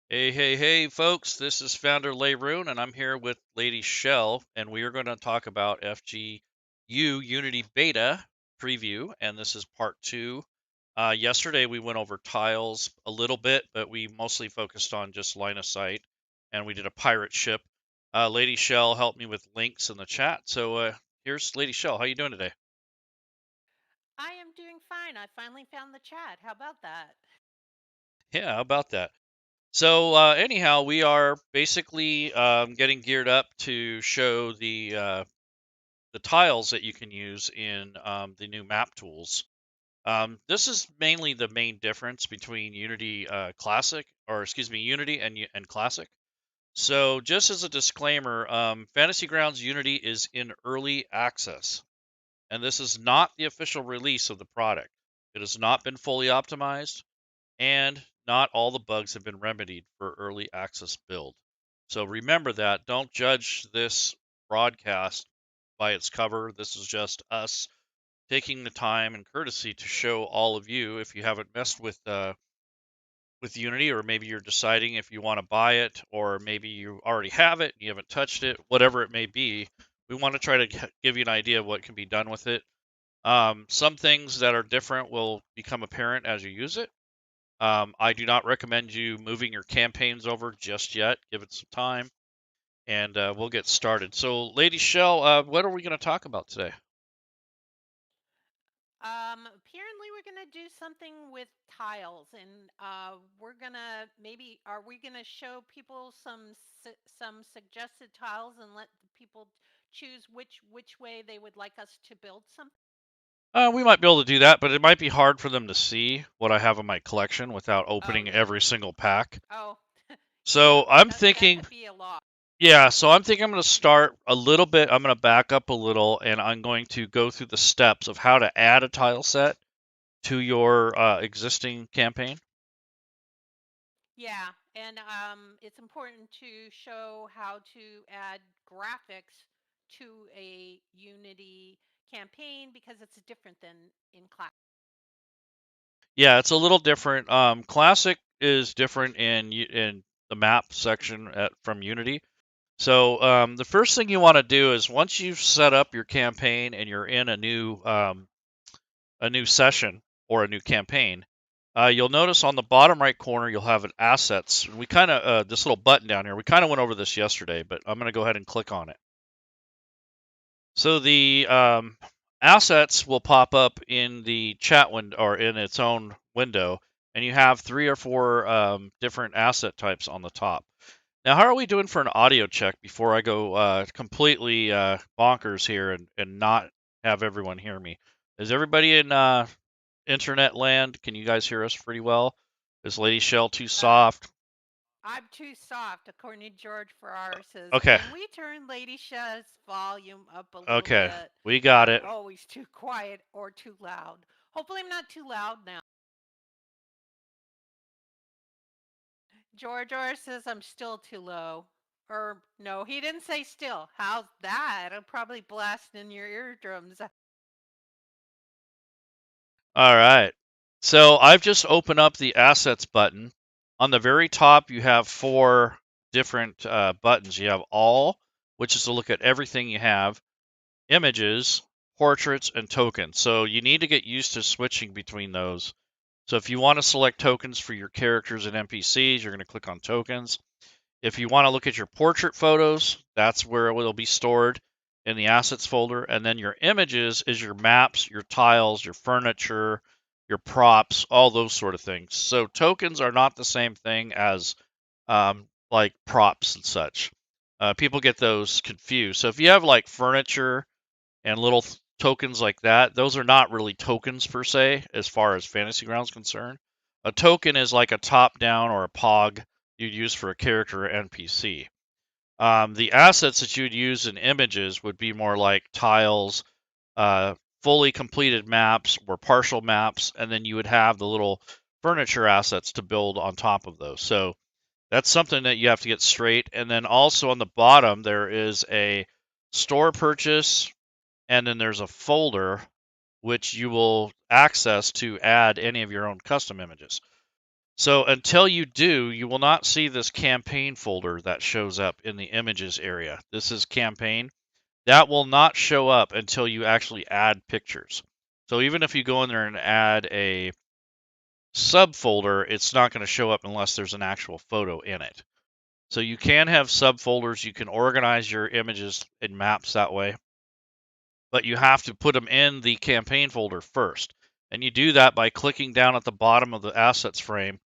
Hey, folks, this is Founder Layroon, and I'm here with Lady Shell, and we are going to talk about FGU Unity Beta preview, and this is part two. Yesterday we went over tiles a little bit, but we mostly focused on just line of sight, and we did a pirate ship. Lady Shell helped me with links in the chat, so here's Lady Shell. How you doing today? I am doing fine. I finally found the chat. How about that? Yeah, how about that? So anyhow, we are basically getting geared up to show the tiles that you can use in the new map tools. This is mainly the main difference between Unity Classic, or excuse me, Unity and Classic. So just as a disclaimer, Fantasy Grounds Unity is in early access, and this is not the official release of the product. It has not been fully optimized, and not all the bugs have been remedied for early access build. So remember that. Don't judge this broadcast by its cover. This is just us taking the time and courtesy to show all of you, if you haven't messed with Unity, or maybe you're deciding if you want to buy it, or maybe you already have it and you haven't touched it, whatever it may be. We want to try to give you an idea of what can be done with it. Some things that are different will become apparent as you use it. I do not recommend you moving your campaigns over just yet. Give it some time, and we'll get started. So, Lady Shell, what are we going to talk about today? Apparently we're gonna do something with tiles, and we're gonna maybe are we gonna show people some suggested tiles and let the people choose which way they would like us to build something? We might be able to do that, but it might be hard for them to see what I have in my collection without Oh opening yeah. every single pack. Oh yeah. So I'm That thinking, could be a lot. yeah, so I'm thinking I'm going to start a little bit. I'm going to back up a little, and I'm going to go through the steps of how to add a tile set to your existing campaign. Yeah, and it's important to show how to add graphics to a Unity campaign because it's different than in class. Yeah, it's a little different. Classic is different in the map section from Unity. So the first thing you want to do is, once you've set up your campaign and you're in a new session or a new campaign, you'll notice on the bottom right corner you'll have an assets. We kind of this little button down here. We kind of went over this yesterday, but I'm going to go ahead and click on it. So the assets will pop up in the chat window or in its own window, and you have three or four different asset types on the top. Now, how are we doing for an audio check before I go completely bonkers here and not have everyone hear me? Is everybody in internet land? Can you guys hear us pretty well? Is Lady Shell too Uh, soft? I'm too soft, according to George Farrar says. Okay, Can we turn Lady Shaw's volume up a little okay, bit? we got it. Oh, he's too quiet or too loud. Hopefully, I'm not too loud now. George R says I'm still too low. Or no, he didn't say still. How's that? It'll probably blast in your eardrums. All right. So I've just opened up the assets button. On the very top, you have four different buttons. You have all, which is to look at everything you have, images, portraits, and tokens. So you need to get used to switching between those. So if you want to select tokens for your characters and NPCs, you're going to click on tokens. If you want to look at your portrait photos, that's where it will be stored in the assets folder. And then your images is your maps, your tiles, your furniture, your props, all those sort of things. So tokens are not the same thing as like props and such. People get those confused. So if you have like furniture and little tokens like that, those are not really tokens per se as far as Fantasy Grounds is concerned. A token is like a top down or a pog you'd use for a character or NPC. The assets that you'd use in images would be more like tiles, uh, fully completed maps or partial maps, and then you would have the little furniture assets to build on top of those. So that's something that you have to get straight. And then also on the bottom, there is a store purchase, and then there's a folder which you will access to add any of your own custom images. So until you do, you will not see this campaign folder that shows up in the images area. This is campaign. That will not show up until you actually add pictures. So even if you go in there and add a subfolder, it's not going to show up unless there's an actual photo in it. So you can have subfolders. You can organize your images and maps that way, but you have to put them in the campaign folder first. And you do that by clicking down at the bottom of the assets frame,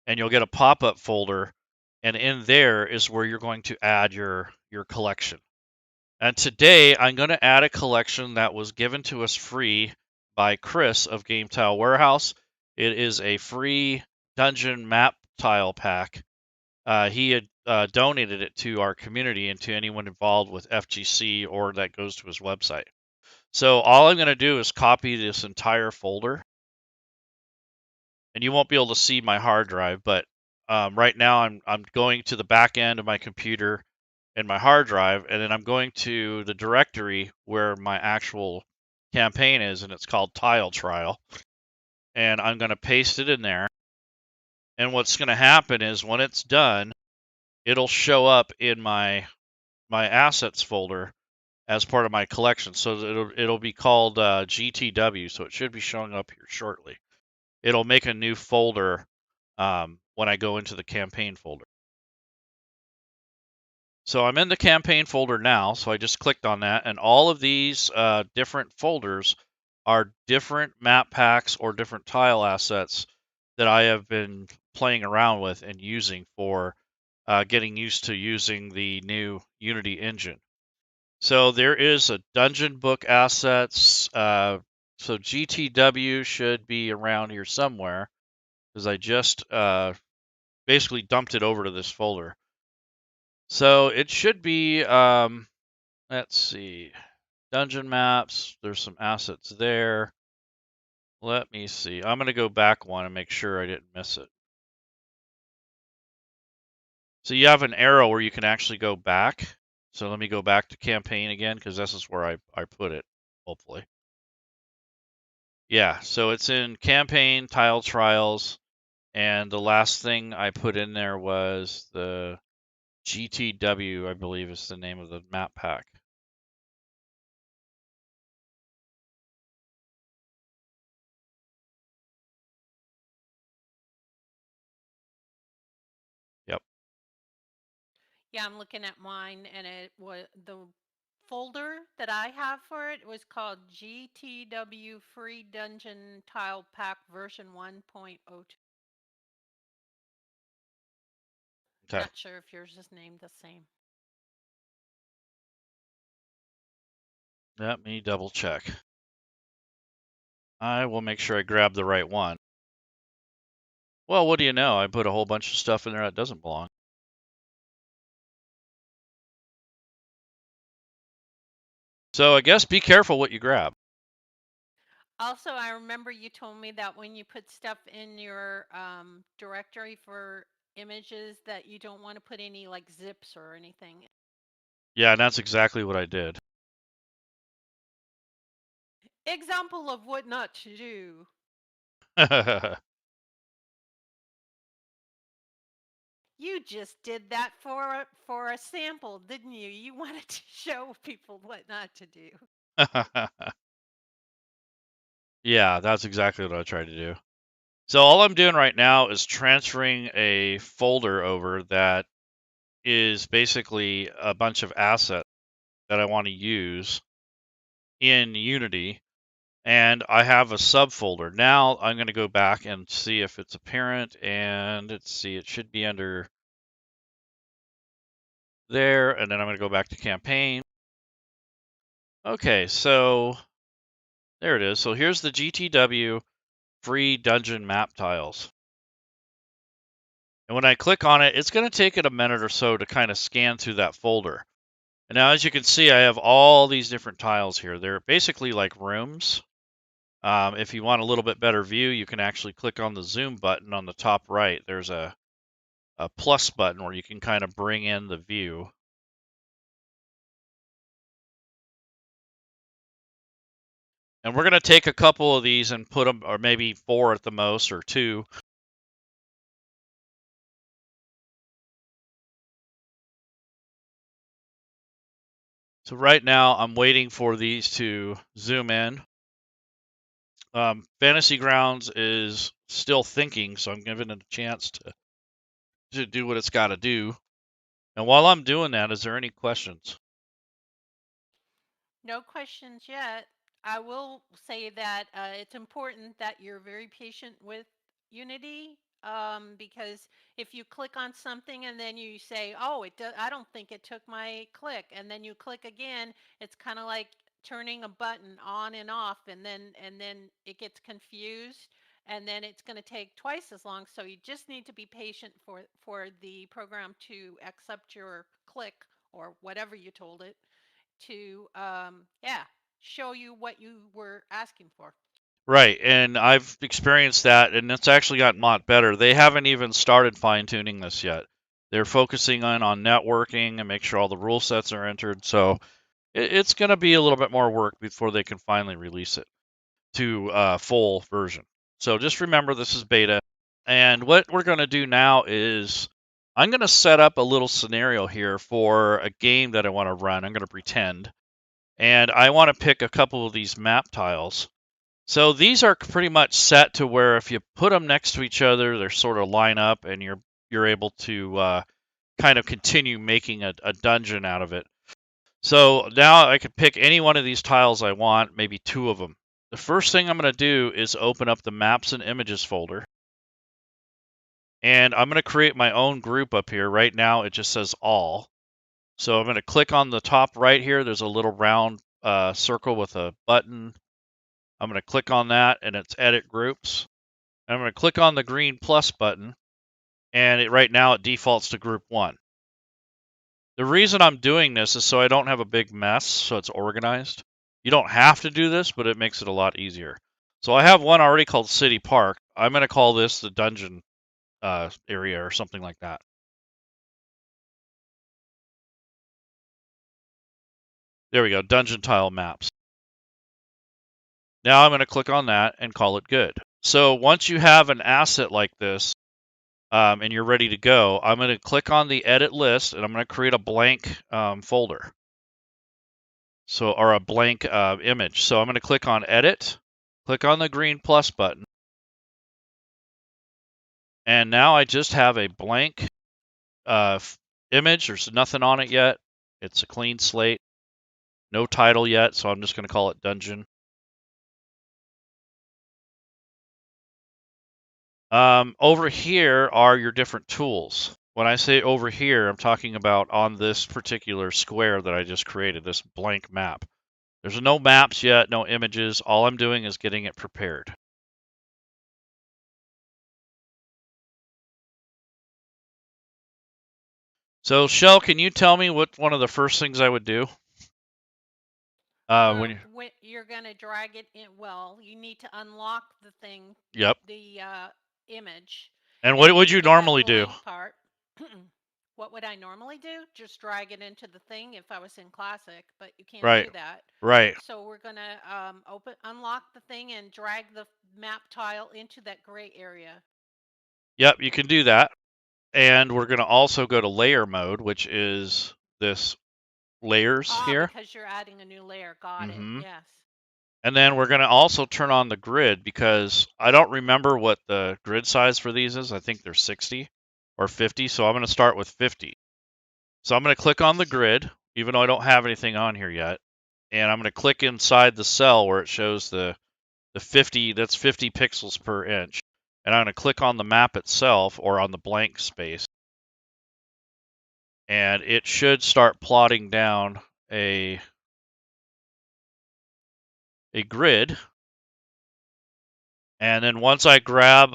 and you'll get a pop-up folder, and in there is where you're going to add your collection. And today I'm going to add a collection that was given to us free by Chris of Game Tile Warehouse. It is a free dungeon map tile pack. He had donated it to our community and to anyone involved with FGC or that goes to his website. So all I'm going to do is copy this entire folder, and you won't be able to see my hard drive, but right now I'm going to the back end of my computer and my hard drive, and then I'm going to the directory where my actual campaign is, and it's called Tile Trial, and I'm going to paste it in there. And what's going to happen is when it's done, it'll show up in my assets folder as part of my collection. So it'll be called GTW. So it should be showing up here shortly. It'll make a new folder when I go into the campaign folder. So I'm in the campaign folder now. So I just clicked on that, and all of these different folders are different map packs or different tile assets that I have been playing around with and using for getting used to using the new Unity engine. So there is a dungeon book assets. So GTW should be around here somewhere because I just basically dumped it over to this folder. So it should be, let's see, dungeon maps. There's some assets there. Let me see. I'm going to go back one and make sure I didn't miss it. So you have an arrow where you can actually go back. So let me go back to campaign again because this is where I put it, hopefully. Yeah, so it's in campaign, tile trials, and the last thing I put in there was the GTW, I believe is the name of the map pack. Yep. Yeah, I'm looking at mine, and it was the folder that I have for it was called GTW Free Dungeon Tile Pack version 1.02. Okay. Not sure if yours is named the same. Let me double check. I will make sure I grab the right one. Well, what do you know? I put a whole bunch of stuff in there that doesn't belong. So I guess be careful what you grab. Also, I remember you told me that when you put stuff in your directory for images that you don't want to put any like zips or anything. Yeah, and that's exactly what I did. Example of what not to do. You just did that for a sample, didn't you? You wanted to show people what not to do. Yeah, that's exactly what I tried to do. So all I'm doing right now is transferring a folder over that is basically a bunch of assets that I want to use in Unity, and I have a subfolder. Now I'm going to go back and see if it's apparent, and let's see, it should be under there, and then I'm going to go back to campaign. Okay, so there it is. So here's the GTW free dungeon map tiles. And when I click on it, it's going to take it a minute or so to kind of scan through that folder. And now, as you can see, I have all these different tiles here. They're basically like rooms. If you want a little bit better view, you can actually click on the zoom button on the top right. There's a plus button where you can kind of bring in the view. And we're going to take a couple of these and put them, or maybe 4 at the most, or 2, So right now I'm waiting for these to zoom in. Fantasy Grounds is still thinking, so I'm giving it a chance to do what it's got to do. And while I'm doing that, is there any questions? No questions yet. I will say that it's important that you're very patient with Unity, because if you click on something and then you say, "Oh, I don't think it took my click," and then you click again, it's kind of like turning a button on and off, and then it gets confused, and then it's going to take twice as long. So you just need to be patient for the program to accept your click or whatever you told it to show you what you were asking for. Right, and I've experienced that, and it's actually gotten a lot better. They haven't even started fine-tuning this yet. They're focusing on networking and make sure all the rule sets are entered. So it's going to be a little bit more work before they can finally release it to full version. So just remember this is beta. And what we're going to do now is I'm going to set up a little scenario here for a game that I want to run. I'm going to pretend. And I want to pick a couple of these map tiles. So these are pretty much set to where if you put them next to each other, they're sort of line up, and you're able to kind of continue making a dungeon out of it. So now I could pick any one of these tiles I want, maybe two of them. The first thing I'm going to do is open up the Maps and Images folder. And I'm going to create my own group up here. Right now it just says All. So I'm going to click on the top right here. There's a little round circle with a button. I'm going to click on that, and it's Edit Groups. I'm going to click on the green plus button, and right now it defaults to Group 1. The reason I'm doing this is so I don't have a big mess, so it's organized. You don't have to do this, but it makes it a lot easier. So I have one already called City Park. I'm going to call this the dungeon area or something like that. There we go, Dungeon Tile Maps. Now I'm going to click on that and call it good. So once you have an asset like this and you're ready to go, I'm going to click on the Edit List, and I'm going to create a blank folder. Or a blank image. So I'm going to click on Edit, click on the green plus button, and now I just have a blank image. There's nothing on it yet. It's a clean slate. No title yet, so I'm just going to call it Dungeon. Over here are your different tools. When I say over here, I'm talking about on this particular square that I just created, this blank map. There's no maps yet, no images. All I'm doing is getting it prepared. So, Shell, can you tell me what one of the first things I would do? When you're going to drag it in, well, you need to unlock the thing. Yep. The image. And what would you normally do? Part. What would I normally do? Just drag it into the thing if I was in Classic, but you can't do that. Right. So we're going to unlock the thing and drag the map tile into that gray area. Yep, you can do that. And we're going to also go to layer mode, which is this layers here. Because you're adding a new layer. Got it. Yes. And then we're going to also turn on the grid, because I don't remember what the grid size for these is. I think they're 60 or 50. So I'm going to start with 50. So I'm going to click on the grid, even though I don't have anything on here yet. And I'm going to click inside the cell where it shows the 50, that's 50 pixels per inch. And I'm going to click on the map itself, or on the blank space. And it should start plotting down a grid. And then once I grab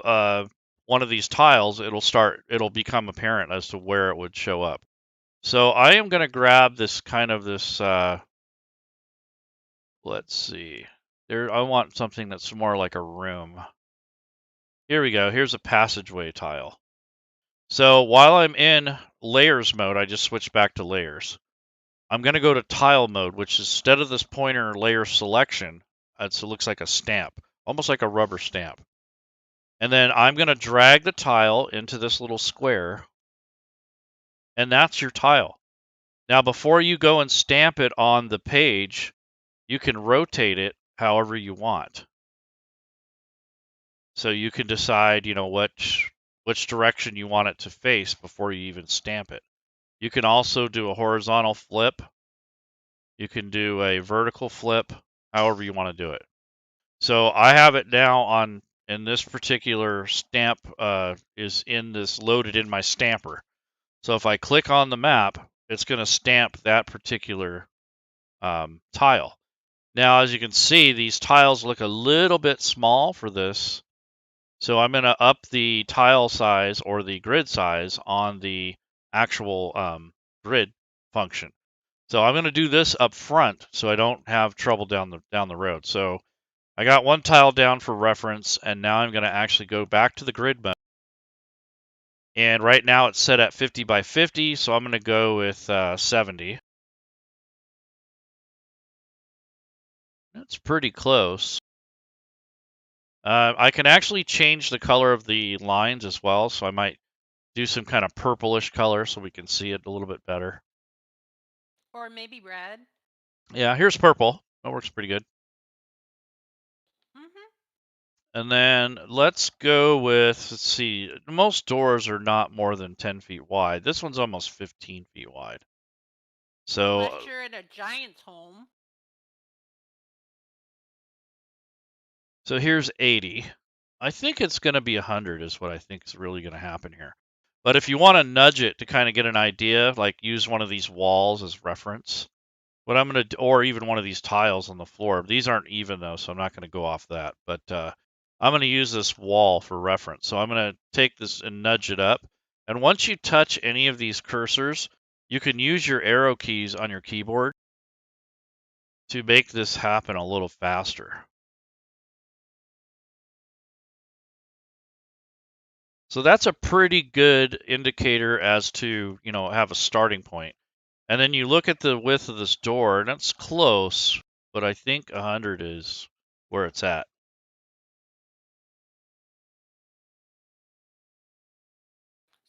one of these tiles, it'll become apparent as to where it would show up. So I am going to grab this let's see. I want something that's more like a room. Here we go. Here's a passageway tile. So while I'm in layers mode, I just switched back to layers. I'm going to go to tile mode, which instead of this pointer layer selection, it looks like a stamp, almost like a rubber stamp. And then I'm going to drag the tile into this little square, and that's your tile. Now, before you go and stamp it on the page, you can rotate it however you want. So you can decide, which direction you want it to face before you even stamp it. You can also do a horizontal flip. You can do a vertical flip, however you want to do it. So I have it now in this particular stamp is in this loaded in my stamper. So if I click on the map, it's going to stamp that particular tile. Now, as you can see, these tiles look a little bit small for this. So I'm going to up the tile size or the grid size on the actual grid function. So I'm going to do this up front so I don't have trouble down the road. So I got one tile down for reference, and now I'm going to actually go back to the grid mode. And right now it's set at 50 by 50, so I'm going to go with 70. That's pretty close. I can actually change the color of the lines as well, so I might do some kind of purplish color so we can see it a little bit better. Or maybe red. Yeah, here's purple. That works pretty good. Mm-hmm. And then let's go with, let's see, most doors are not more than 10 feet wide. This one's almost 15 feet wide. Unless So, you're in a giant's home. so here's 80. I think it's going to be 100 is what I think is really going to happen here. But if you want to nudge it to kind of get an idea, like use one of these walls as reference, what I'm going to, or even one of these tiles on the floor. These aren't even though, so I'm not going to go off that. But I'm going to use this wall for reference. So I'm going to take this and nudge it up. And once you touch any of these cursors, you can use your arrow keys on your keyboard to make this happen a little faster. So that's a pretty good indicator as to, have a starting point. And then you look at the width of this door, and it's close, but I think 100 is where it's at.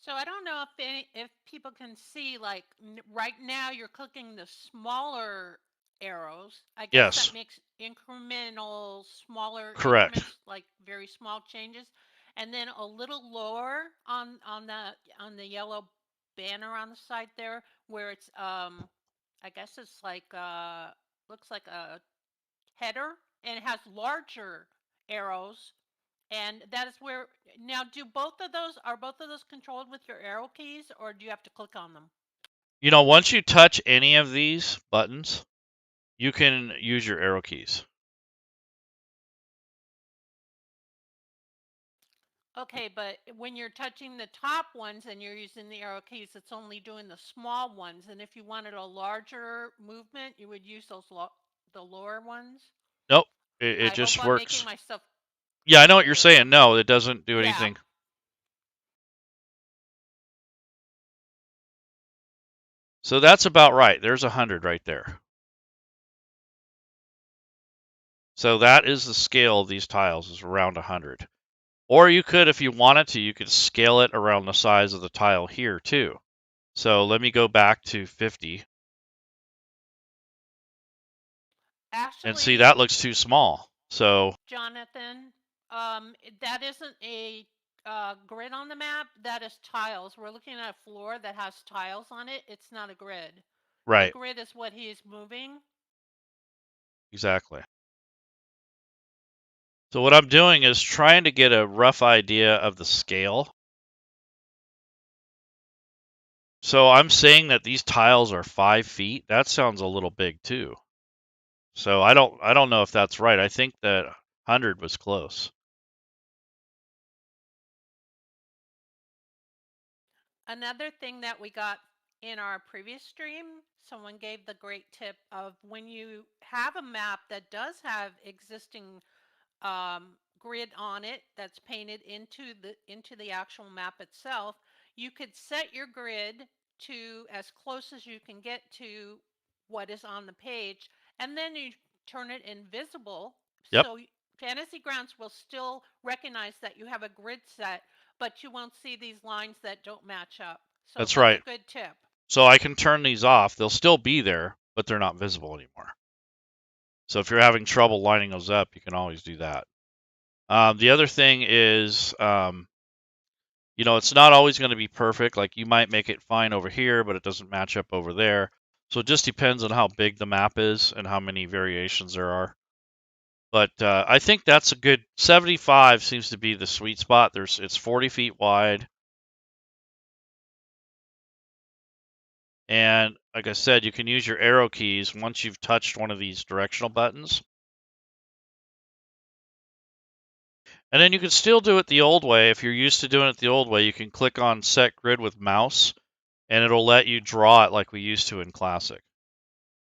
So I don't know if people can see, like right now you're clicking the smaller arrows. I guess that Yes, makes incremental smaller correct. increments, like very small changes. And then a little lower on the yellow banner on the side there, where it's I guess it's like looks like a header, and it has larger arrows, and that is where, now, are both of those controlled with your arrow keys, or do you have to click on them? Once you touch any of these buttons, you can use your arrow keys. Okay, but when you're touching the top ones and you're using the arrow keys, it's only doing the small ones. And if you wanted a larger movement, you would use the lower ones. Nope, it I hope just I'm making works. myself Yeah, I know what you're clear. saying. No, it doesn't do Yeah. anything. So that's about right. There's 100 right there. So that is the scale of these tiles, is around 100. Or you could, if you wanted to, you could scale it around the size of the tile here too. So let me go back to 50 and see Actually, that looks too small. So Jonathan, that isn't a grid on the map. That is tiles. We're looking at a floor that has tiles on it. It's not a grid. The right, grid is what he's moving. exactly. So what I'm doing is trying to get a rough idea of the scale. So I'm saying that these tiles are 5 feet. That sounds a little big too. So I don't know if that's right. I think that 100 was close. Another thing that we got in our previous stream, someone gave the great tip of when you have a map that does have existing grid on it that's painted into the actual map itself, you could set your grid to as close as you can get to what is on the page, and then you turn it invisible, Yep, so Fantasy Grounds will still recognize that you have a grid set, but you won't see these lines that don't match up. So that's that's a right. good tip. So I can turn these off. They'll still be there, but they're not visible anymore. So if you're having trouble lining those up, you can always do that. The other thing is, it's not always going to be perfect. Like you might make it fine over here, but it doesn't match up over there. So it just depends on how big the map is and how many variations there are. But I think that's a good 75 seems to be the sweet spot. It's 40 feet wide. And like I said, you can use your arrow keys once you've touched one of these directional buttons. And then you can still do it the old way. If you're used to doing it the old way, you can click on Set Grid with mouse, and it'll let you draw it like we used to in Classic.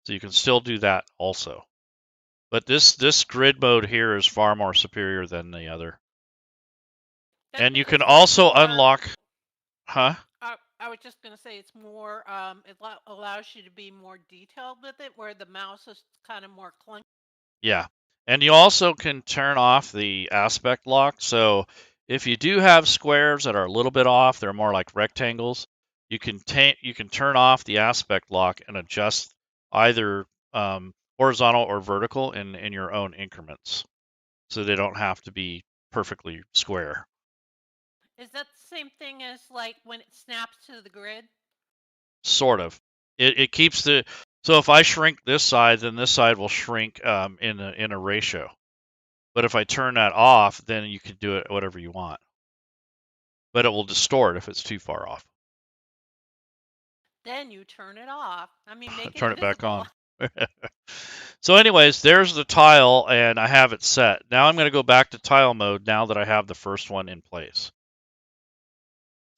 So you can still do that also. But this grid mode here is far more superior than the other. That's And you because can it's also more. unlock, huh? I was just gonna say it's more. It allows you to be more detailed with it, where the mouse is kind of more clunky. Yeah. And you also can turn off the aspect lock. So if you do have squares that are a little bit off, they're more like rectangles, you can turn off the aspect lock and adjust either horizontal or vertical in your own increments. So they don't have to be perfectly square. Is that the same thing as like when it snaps to the grid? Sort of. It keeps the so if I shrink this side, then this side will shrink in a ratio. But if I turn that off, then you can do it whatever you want. But it will distort if it's too far off. Then you turn it off. I mean, make it Turn it back invisible. on. So anyways, there's the tile, and I have it set. Now I'm going to go back to tile mode now that I have the first one in place.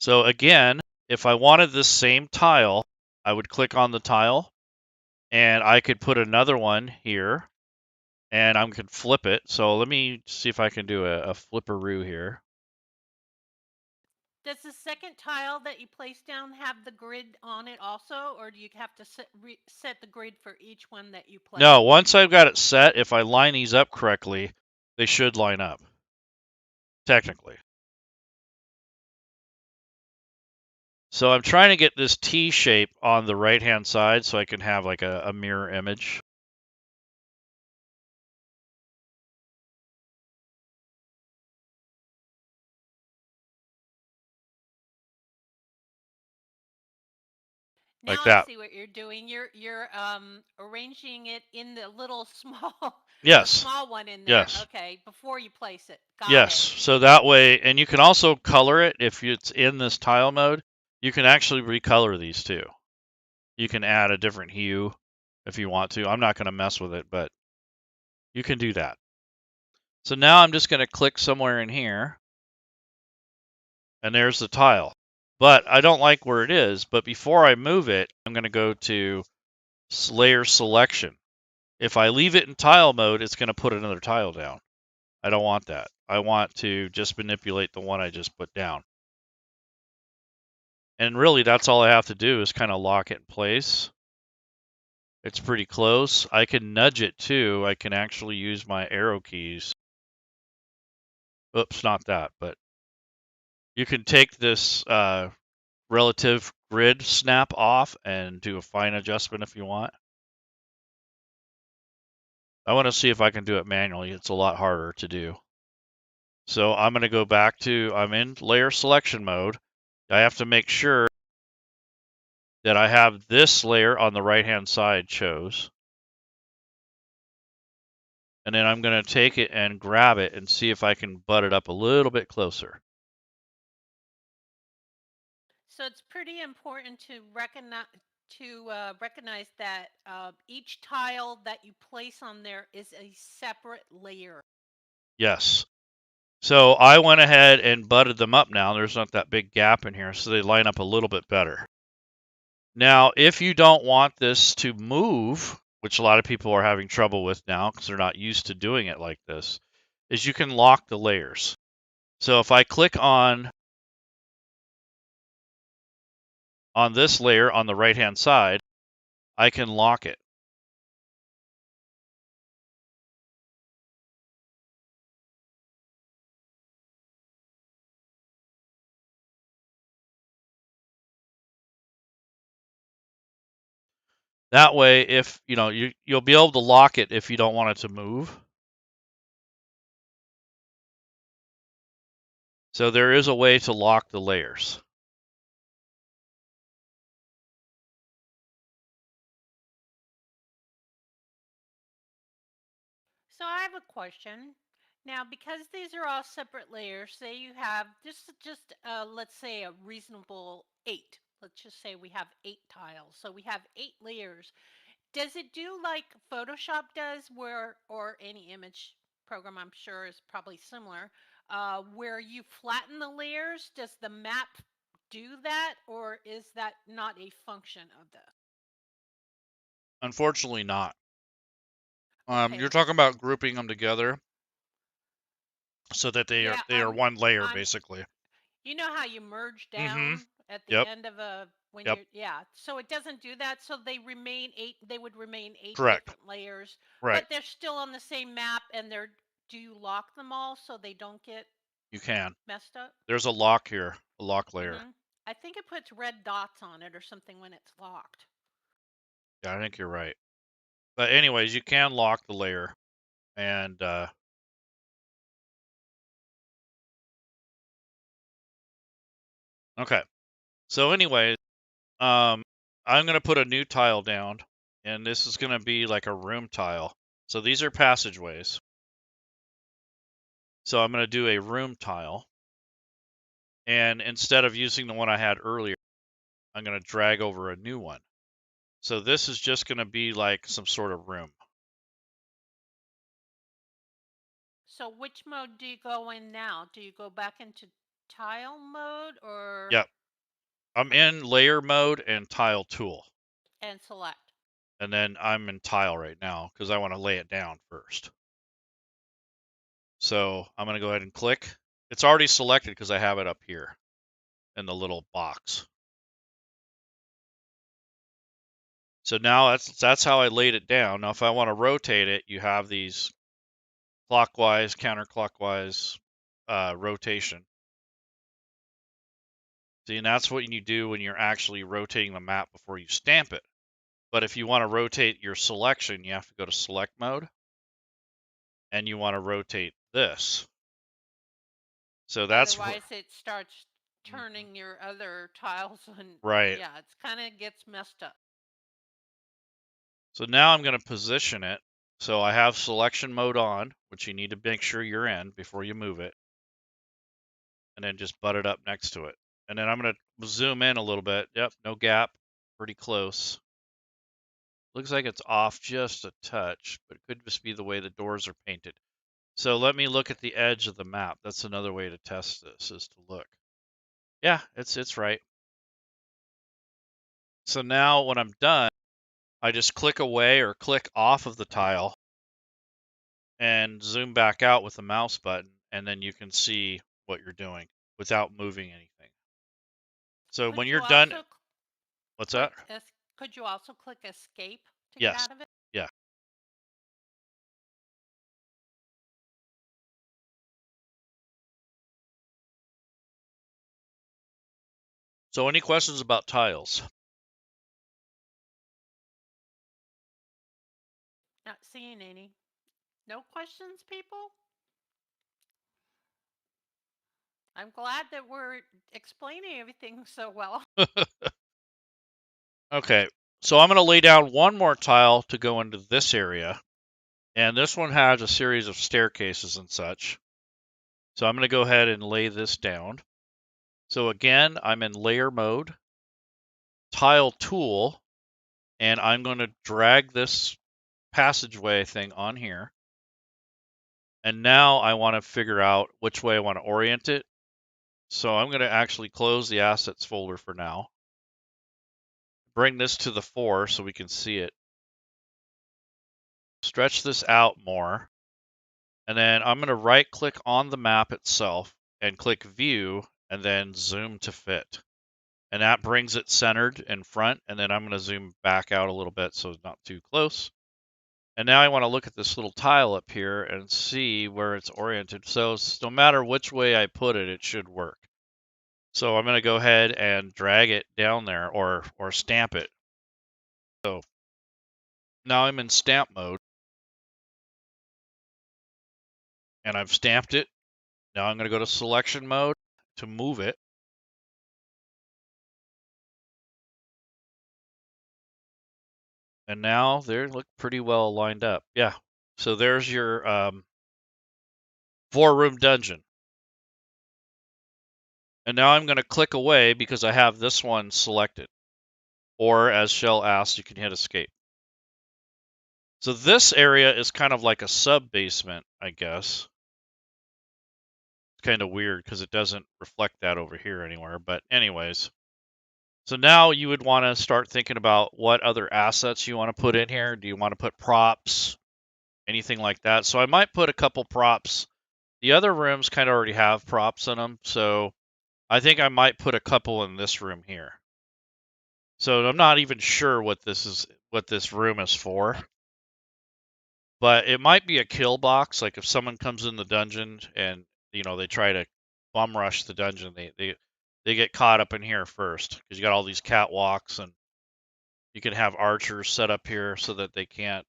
So again, if I wanted this same tile, I would click on the tile, and I could put another one here, and I could flip it. So let me see if I can do a flipperoo here. Does the second tile that you place down have the grid on it also, or do you have to set the grid for each one that you place? No, once I've got it set, if I line these up correctly, they should line up, technically. So I'm trying to get this T shape on the right-hand side so I can have like a mirror image. Now Like I that. see what you're doing. You're arranging it in the little small the Yes. small one in there. Yes. Okay, before you place it. Got Yes. it. So that way, and you can also color it if it's in this tile mode. You can actually recolor these too. You can add a different hue if you want to. I'm not going to mess with it, but you can do that. So now I'm just going to click somewhere in here, and there's the tile. But I don't like where it is. But before I move it, I'm going to go to layer selection. If I leave it in tile mode, it's going to put another tile down. I don't want that. I want to just manipulate the one I just put down. And really, that's all I have to do is kind of lock it in place. It's pretty close. I can nudge it too. I can actually use my arrow keys. Oops, not that, but you can take this relative grid snap off and do a fine adjustment if you want. I want to see if I can do it manually. It's a lot harder to do. So I'm going to go back to, I'm in layer selection mode. I have to make sure that I have this layer on the right-hand side chose. And then I'm going to take it and grab it and see if I can butt it up a little bit closer. So it's pretty important to recognize that each tile that you place on there is a separate layer. Yes. So I went ahead and butted them up now. There's not that big gap in here, so they line up a little bit better. Now, if you don't want this to move, which a lot of people are having trouble with now because they're not used to doing it like this, is you can lock the layers. So if I click on this layer on the right-hand side, I can lock it. That way, if you'll be able to lock it if you don't want it to move. So there is a way to lock the layers. So I have a question. Now, because these are all separate layers, say you have just let's say a reasonable 8. Let's just say we have 8 tiles. So we have 8 layers. Does it do like Photoshop does, where, or any image program I'm sure is probably similar, where you flatten the layers? Does the map do that, or is that not a function of the? Unfortunately, not. You're Okay. talking about grouping them together so that they Yeah, are one layer, I'm basically. You know how you merge Mm-hmm. down at the Yep. end of a when Yep. you're yeah. So it doesn't do that. So they would remain 8 Correct. different layers, Right. but they're still on the same map, and do you lock them all so they don't get You can. messed up? There's a lock here, a lock layer. Mhm. I think it puts red dots on it or something when it's locked. Yeah, I think you're right. But anyways, you can lock the layer, and okay. So anyway, I'm gonna put a new tile down, and this is gonna be like a room tile. So these are passageways. So I'm gonna do a room tile, and instead of using the one I had earlier, I'm gonna drag over a new one. So this is just gonna be like some sort of room. So which mode do you go in now? Do you go back into tile mode or Yep. I'm in layer mode and tile tool. and select? And then I'm in tile right now because I want to lay it down first. So I'm going to go ahead and click. It's already selected because I have it up here in the little box. So now that's how I laid it down. Now if I want to rotate it, you have these clockwise, counterclockwise rotation. See, and that's what you do when you're actually rotating the map before you stamp it. But if you want to rotate your selection, you have to go to select mode, and you want to rotate this. So that's Otherwise, it starts Mhm. turning your other tiles, and Right. yeah, it's kind of gets messed up. So now I'm going to position it. So I have selection mode on, which you need to make sure you're in before you move it, and then just butt it up next to it. And then I'm going to zoom in a little bit. Yep, no gap, pretty close. Looks like it's off just a touch, but it could just be the way the doors are painted. So let me look at the edge of the map. That's another way to test this, is to look. Yeah, it's right. So now when I'm done, I just click away or click off of the tile and zoom back out with the mouse button, and then you can see what you're doing without moving anything. So when Could you're you done, also what's click that? could you also click escape to get Yes. out of it? Yeah. So any questions about tiles? Not seeing any. No questions, people? I'm glad that we're explaining everything so well. Okay. So I'm going to lay down one more tile to go into this area. And this one has a series of staircases and such. So I'm going to go ahead and lay this down. So again, I'm in layer mode, tile tool, and I'm going to drag this passageway thing on here. And now I want to figure out which way I want to orient it. So I'm going to actually close the assets folder for now. Bring this to the fore so we can see it. Stretch this out more. And then I'm going to right click on the map itself and click view and then zoom to fit. And that brings it centered in front. And then I'm going to zoom back out a little bit so it's not too close. And now I want to look at this little tile up here and see where it's oriented. So no matter which way I put it, it should work. So I'm going to go ahead and drag it down there or stamp it. So Now I'm in stamp mode, and I've stamped it. Now I'm going to go to selection mode to move it. And now they look pretty well lined up. Yeah. So there's your 4-room dungeon. And now I'm going to click away because I have this one selected. Or as Shell asked, you can hit escape. So this area is kind of like a sub-basement, I guess. It's kind of weird because it doesn't reflect that over here anywhere. But anyways, so now you would want to start thinking about what other assets you want to put in here. Do you want to put props, anything like that? So I might put a couple props. The other rooms kind of already have props in them, so I think I might put a couple in this room here. So I'm not even sure what this room is for. But it might be a kill box, like if someone comes in the dungeon and they try to bum rush the dungeon, they get caught up in here first because you got all these catwalks, and you can have archers set up here so that they can't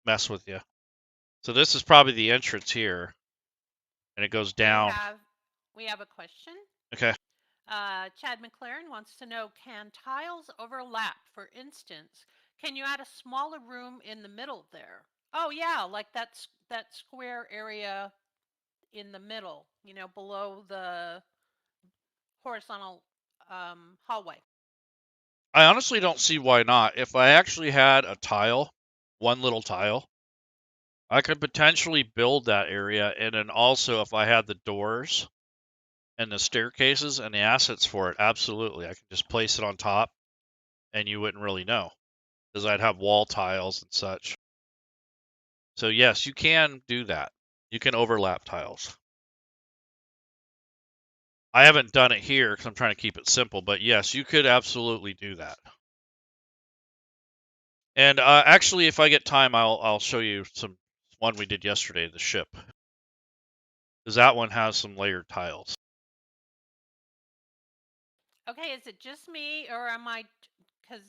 mess with you. So this is probably the entrance here, and it goes down. We have a question. Okay. Chad McLaren wants to know, can tiles overlap? For instance, can you add a smaller room in the middle there? Oh yeah, like that square area in the middle, below the horizontal hallway. I honestly don't see why not. If I actually had a tile, one little tile, I could potentially build that area, and then also if I had the doors and the staircases and the assets for it, absolutely. I could just place it on top and you wouldn't really know because I'd have wall tiles and such. So yes, you can do that. You can overlap tiles. I haven't done it here because I'm trying to keep it simple, but yes, you could absolutely do that. And actually, if I get time, I'll show you one we did yesterday, the ship, because that one has some layered tiles. Okay, is it just me, or am I? Because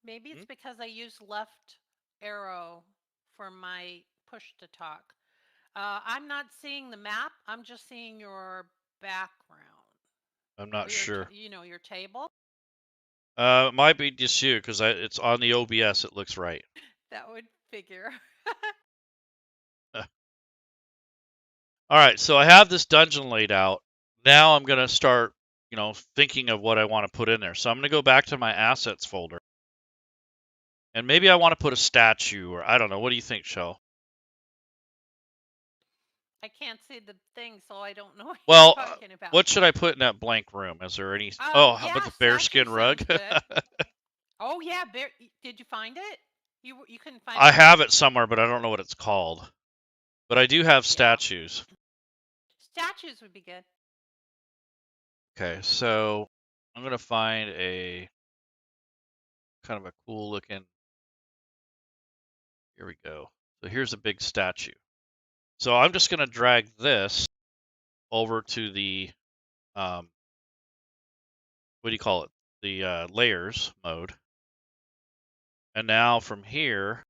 maybe it's because I use left arrow for my push to talk. I'm not seeing the map. I'm just seeing your background. I'm not sure. Your table. It might be just you because it's on the OBS. It looks right. That would figure. All right, so I have this dungeon laid out. Now I'm going to start, thinking of what I want to put in there. So I'm going to go back to my assets folder. And maybe I want to put a statue, or I don't know. What do you think, Shell? I can't see the thing, so I don't know what Well, you're talking about. what should I put in that blank room? Is there any? How Yeah, about the bearskin rug? Oh yeah, did you find it? You couldn't find it. I have it somewhere, but I don't know what it's called. But I do have statues. Statues would be good. Okay, so I'm going to find a kind of a cool looking. Here we go. So here's a big statue. So I'm just going to drag this over to the, what do you call it? The layers mode. And now from here,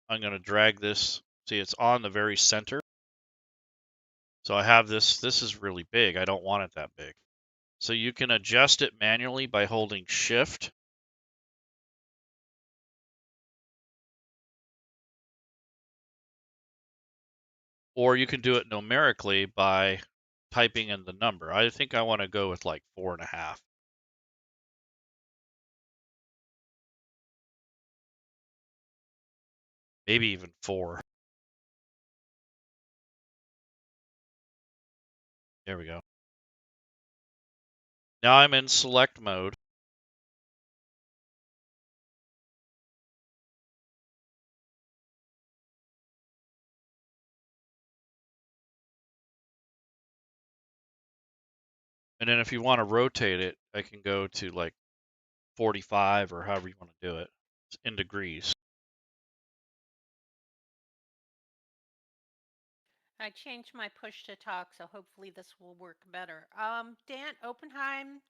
I'm going to drag this. See, it's on the very center. So I have this. This is really big. I don't want it that big. So you can adjust it manually by holding Shift. Or you can do it numerically by typing in the number. I think I want to go with like 4.5. Maybe even 4. There we go. Now I'm in select mode. And then if you want to rotate it, I can go to like 45 or however you want to do it. It's in degrees. I changed my push to talk, so hopefully this will work better. Dan Oppenheim,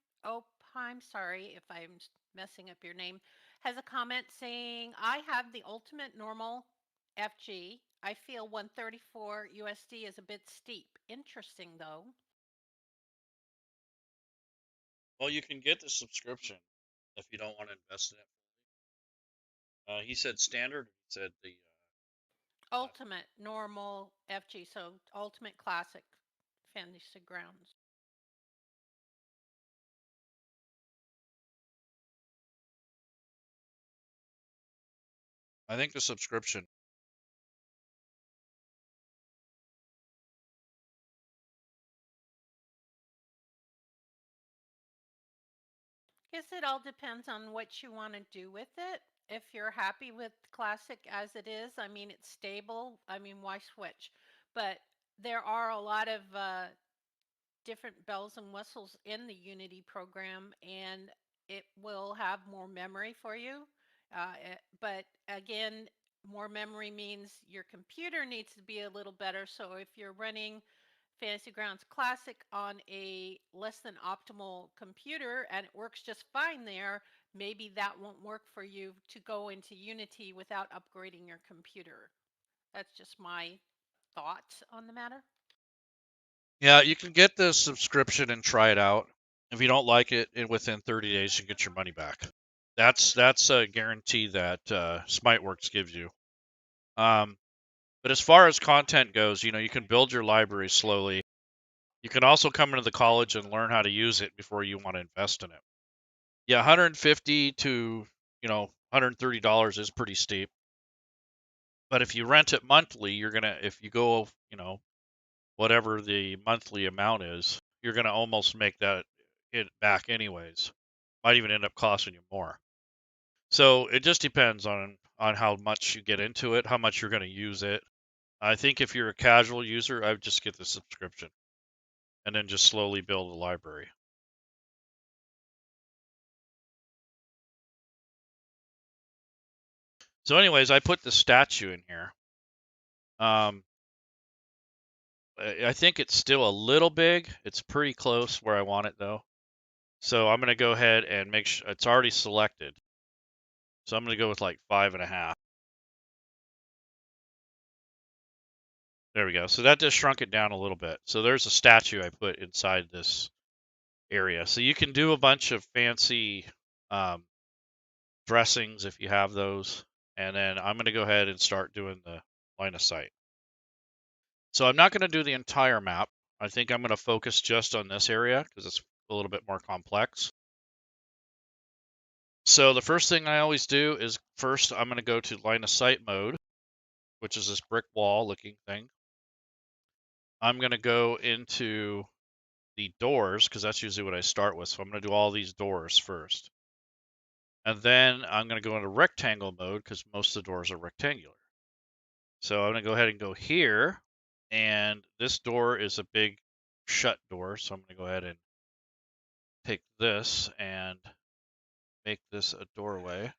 sorry if I'm messing up your name, has a comment saying, I have the ultimate normal FG. I feel 134 USD is a bit steep. Interesting though. Well, you can get the subscription if you don't want to invest in it. He said standard. He said the classic. Ultimate normal FG, so ultimate classic fantasy grounds. I think the subscription. Guess it all depends on what you want to do with it. If you're happy with classic as it is, I mean, it's stable. I mean, why switch? But there are a lot of different bells and whistles in the Unity program, and it will have more memory for you. But again, more memory means your computer needs to be a little better. So if you're running Fantasy Grounds Classic on a less than optimal computer and it works just fine there, maybe that won't work for you to go into Unity without upgrading your computer. That's just my thoughts on the matter. Yeah, you can get the subscription and try it out. If you don't like it, within 30 days you get your money back. That's a guarantee that SmiteWorks gives you. But as far as content goes, you can build your library slowly. You can also come into the college and learn how to use it before you want to invest in it. Yeah, 150 to $130 is pretty steep. But if you rent it monthly, if you go whatever the monthly amount is, you're gonna almost make that it back anyways. Might even end up costing you more. So it just depends on how much you get into it, how much you're gonna use it. I think if you're a casual user, I would just get the subscription and then just slowly build a library. So anyways, I put the statue in here. I think it's still a little big. It's pretty close where I want it though. So I'm gonna go ahead and make sure it's already selected. So I'm gonna go with like 5.5. There we go. So that just shrunk it down a little bit. So there's a statue I put inside this area. So you can do a bunch of fancy um, dressings if you have those. And then I'm going to go ahead and start doing the line of sight. So I'm not going to do the entire map. I think I'm going to focus just on this area because it's a little bit more complex. So the first thing I always do is first I'm going to go to line of sight mode, which is this brick wall looking thing. I'm going to go into the doors because that's usually what I start with. So I'm going to do all these doors first. And then I'm going to go into rectangle mode because most of the doors are rectangular. So I'm going to go ahead and go here. And this door is a big shut door. So I'm going to go ahead and take this and make this a doorway.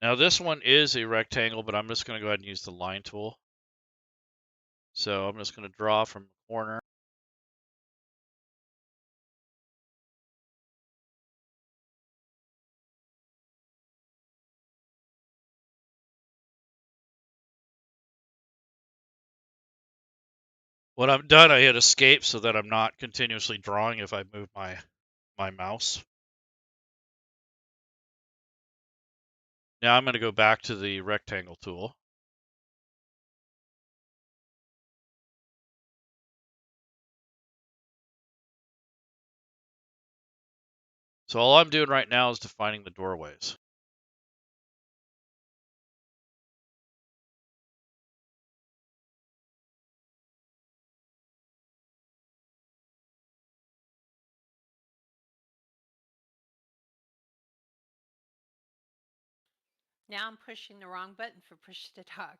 Now this one is a rectangle, but I'm just going to go ahead and use the line tool. So I'm just going to draw from the corner. When I'm done, I hit escape so that I'm not continuously drawing if I move my mouse. Now I'm going to go back to the rectangle tool. So all I'm doing right now is defining the doorways. Now I'm pushing the wrong button for push to talk.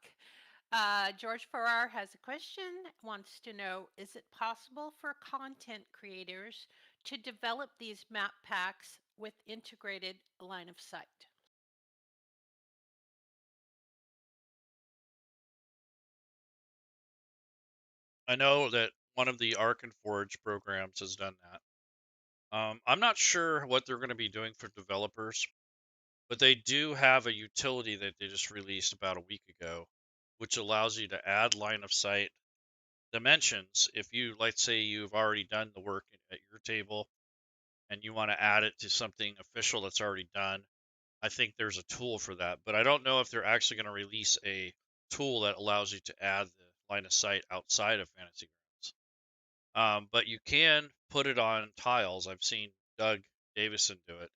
George Farrar has a question, wants to know, is it possible for content creators to develop these map packs with integrated line of sight? I know that one of the Arc and Forge programs has done that. I'm not sure what they're going to be doing for developers, but they do have a utility that they just released about a week ago, which allows you to add line of sight dimensions. If you, let's say, you've already done the work at your table and you want to add it to something official that's already done, I think there's a tool for that. But I don't know if they're actually going to release a tool that allows you to add the line of sight outside of Fantasy Grounds. But you can put it on tiles. I've seen Doug Davison do it.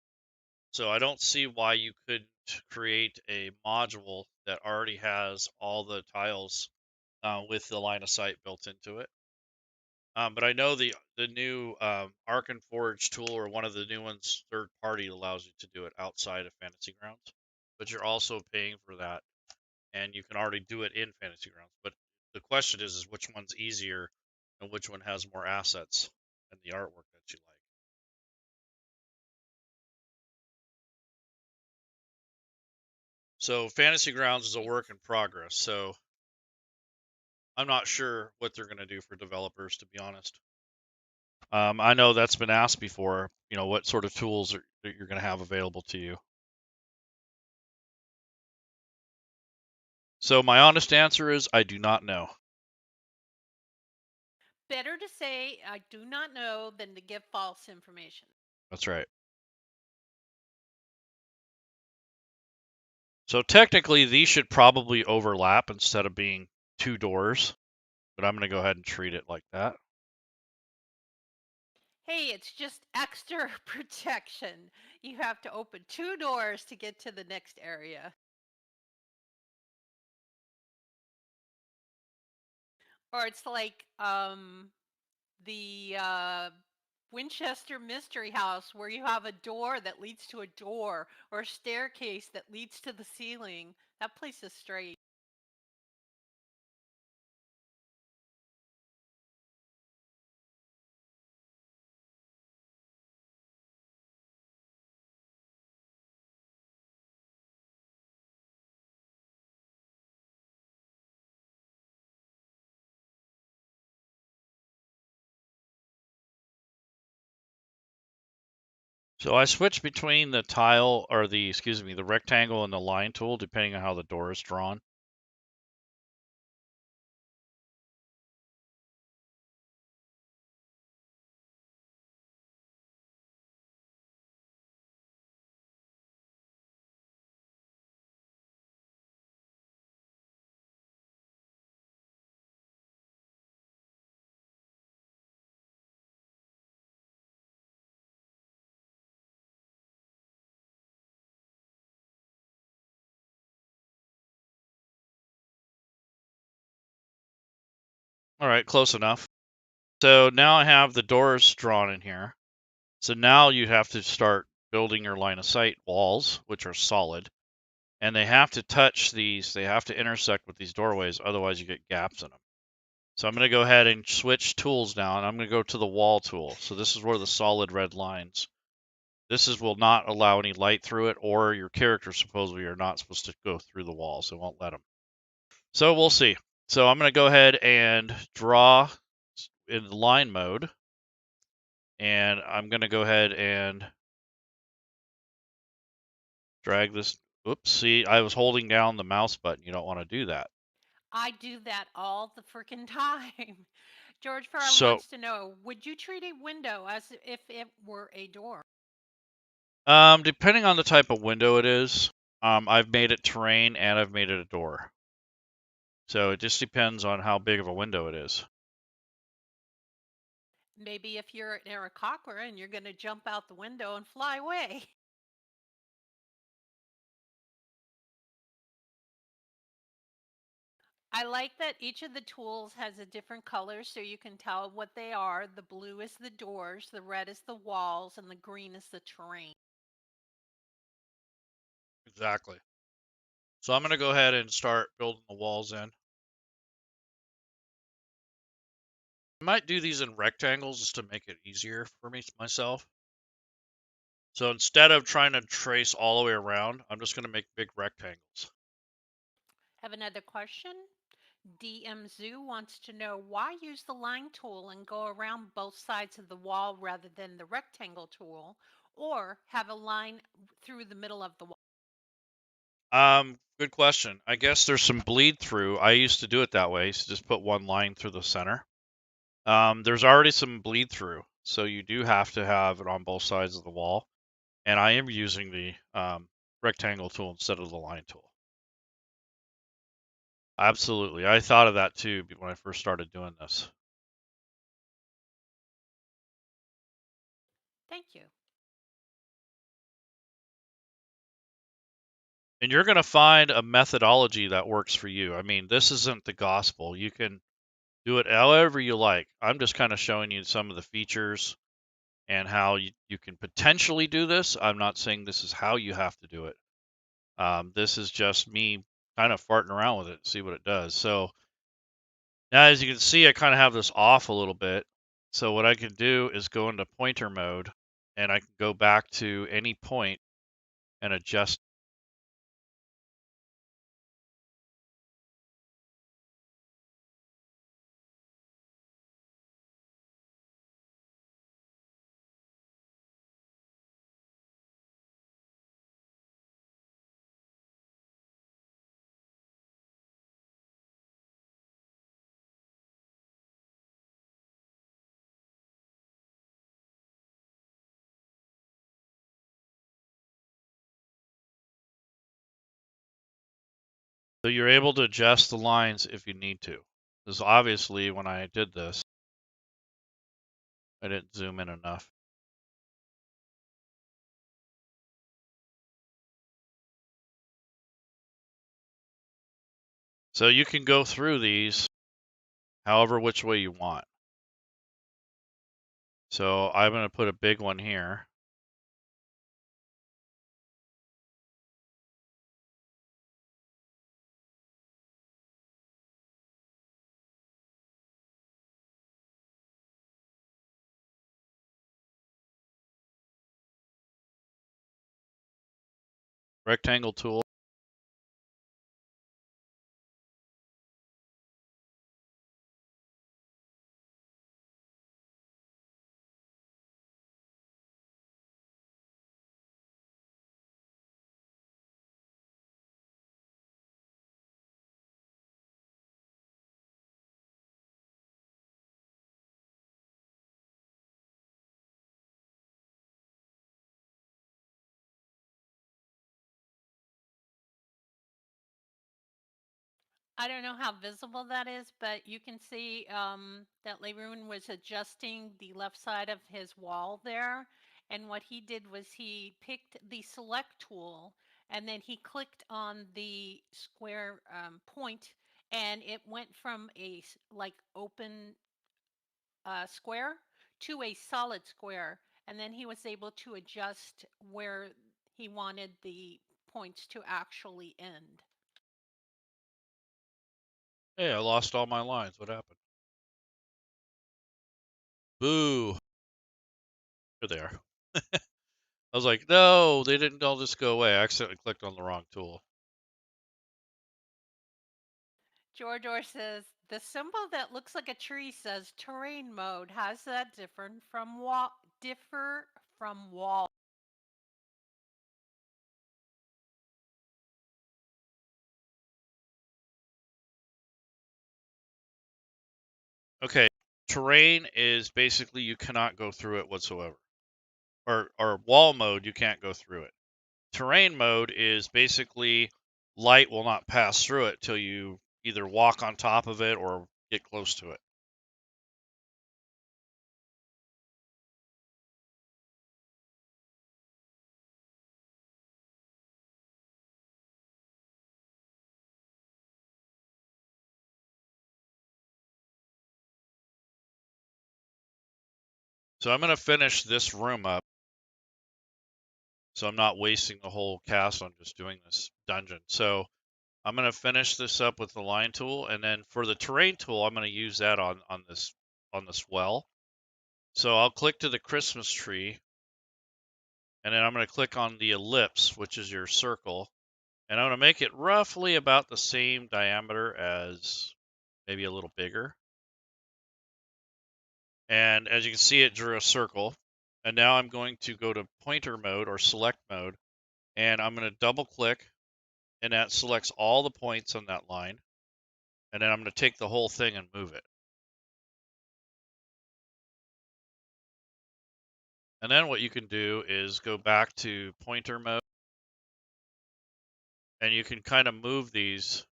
So I don't see why you couldn't create a module that already has all the tiles with the line of sight built into it. But I know the new Arc and Forge tool, or one of the new ones, third party, allows you to do it outside of Fantasy Grounds. But you're also paying for that, and you can already do it in Fantasy Grounds. But the question is which one's easier and which one has more assets and the artwork that you like. So Fantasy Grounds is a It's work in progress. So I'm not sure what they're going to do for developers, to be honest. I know that's been asked before. What sort of tools that you're going to have available to you. So my honest answer is I do not know. better to say I do not know than to give false information. That's right. So technically, these should probably overlap instead of being two doors, but I'm going to go ahead and treat it like that. Hey, it's just extra protection. You have to open two doors to get to the next area. Or it's like the Winchester Mystery House, where you have a door that leads to a door or a staircase that leads to the ceiling. That place is strange. So I switch between the tile, or the rectangle and the line tool, depending on how the door is drawn. All right, close enough. So now I have the doors drawn in here. So now you have to start building your line of sight walls, which are solid. And they have to touch these, they have to intersect with these doorways, otherwise you get gaps in them. So I'm going to go ahead and switch tools now, and I'm going to go to the wall tool. So this is where the solid red lines. Will not allow any light through it, or your characters supposedly are not supposed to go through the walls. It won't let them. So we'll see. So I'm going to go ahead and draw in line mode, and I'm going to go ahead and drag this. Oops, see, I was holding down the mouse button. You don't want to do that. I do that all the freaking time. George Farrar So, wants to know, would you treat a window as if it were a door? depending on the type of window it is, I've made it terrain and I've made it a door. So it just depends on how big of a window it is. Maybe if you're an Aarakocra and you're going to jump out the window and fly away. I like that each of the tools has a different color so you can tell what they are. The blue is the doors, the red is the walls, and the green is the terrain. Exactly. So I'm going to go ahead and start building the walls in. I might do these in rectangles just to make it easier for myself. So instead of trying to trace all the way around, I'm just going to make big rectangles. Have another question. DM Zoo wants to know why use the line tool and go around both sides of the wall rather than the rectangle tool, or have a line through the middle of the wall. Good question. I guess there's some bleed through. I used to do it that way, so just put one line through the center. There's already some bleed through, so you do have to have it on both sides of the wall. And I am using the rectangle tool instead of the line tool. Absolutely. I thought of that too when I first started doing this. Thank you. And you're going to find a methodology that works for you. I mean, this isn't the gospel. You can do it however you like. I'm just kind of showing you some of the features and how you can potentially do this. I'm not saying this is how you have to do it. This is just me kind of farting around with it, see what it does. So now, as you can see, I kind of have this off a little bit. So what I can do is go into pointer mode, and I can go back to any point and adjust. So you're able to adjust the lines if you need to. Because obviously, when I did this, I didn't zoom in enough. So you can go through these however which way you want. So I'm going to put a big one here. Rectangle tool. I don't know how visible that is, but you can see that Leroon was adjusting the left side of his wall there. And what he did was he picked the select tool and then he clicked on the square point, and it went from a like open square to a solid square. And then he was able to adjust where he wanted the points to actually end. Hey, I lost all my lines. What happened? Boo. Here they are. I was like, no, they didn't all just go away. I accidentally clicked on the wrong tool. Jordor says the symbol that looks like a tree says terrain mode. How's that different from wall? Differ from wall? Okay, terrain is basically you cannot go through it whatsoever. Or wall mode, you can't go through it. Terrain mode is basically light will not pass through it till you either walk on top of it or get close to it. So I'm going to finish this room up, so I'm not wasting the whole cast on just doing this dungeon. So I'm going to finish this up with the line tool, and then for the terrain tool, I'm going to use that on this on this well. So I'll click to the Christmas tree, and then I'm going to click on the ellipse, which is your circle, and I'm going to make it roughly about the same diameter as, maybe a little bigger. And as you can see, it drew a circle. And now I'm going to go to pointer mode or select mode, and I'm going to double click, and that selects all the points on that line. And then I'm going to take the whole thing and move it. And then what you can do is go back to pointer mode, and you can kind of move these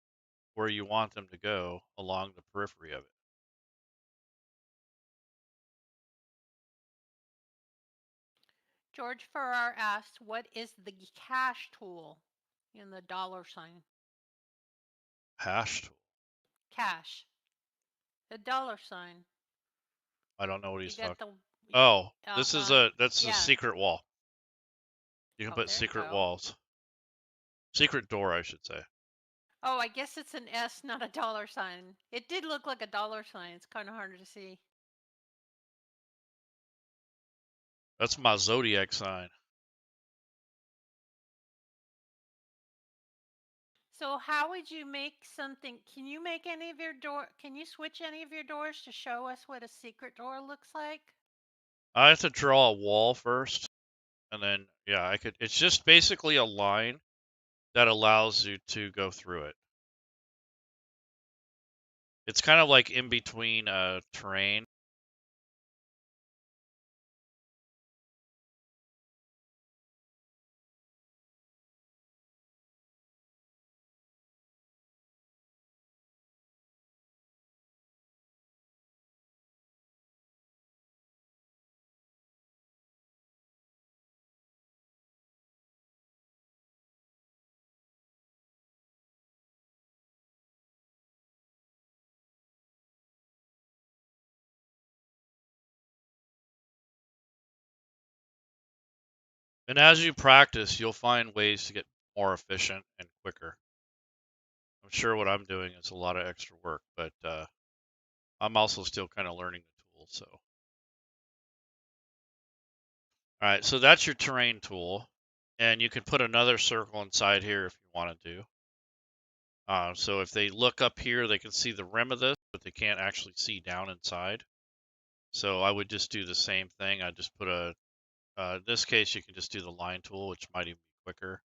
where you want them to go along the periphery of it. George Farrar asked, what is the cash tool in the dollar sign? Hash tool. Cash. The dollar sign. I don't know what You he's got talking. the Oh, this is that's a yeah. secret wall. You can Oh, put there you secret go. walls. Secret door, I should say. Oh, I guess it's an S, not a dollar sign. It did look like a dollar sign. It's kind of hard to see. That's my zodiac sign. So how would you make something? Can you make any of your door? Can you switch any of your doors to show us what a secret door looks like? I have to draw a wall first, and then yeah, I could. It's just basically a line that allows you to go through it. It's kind of like in between terrain. And as you practice, you'll find ways to get more efficient and quicker. I'm sure what I'm doing is a lot of extra work, but I'm also still kind of learning the tool. So, all right, so that's your terrain tool, and you can put another circle inside here if you want to do. So if they look up here, they can see the rim of this, but they can't actually see down inside. So I would just do the same thing. I just put in this case, you can just do the line tool, which might even be quicker.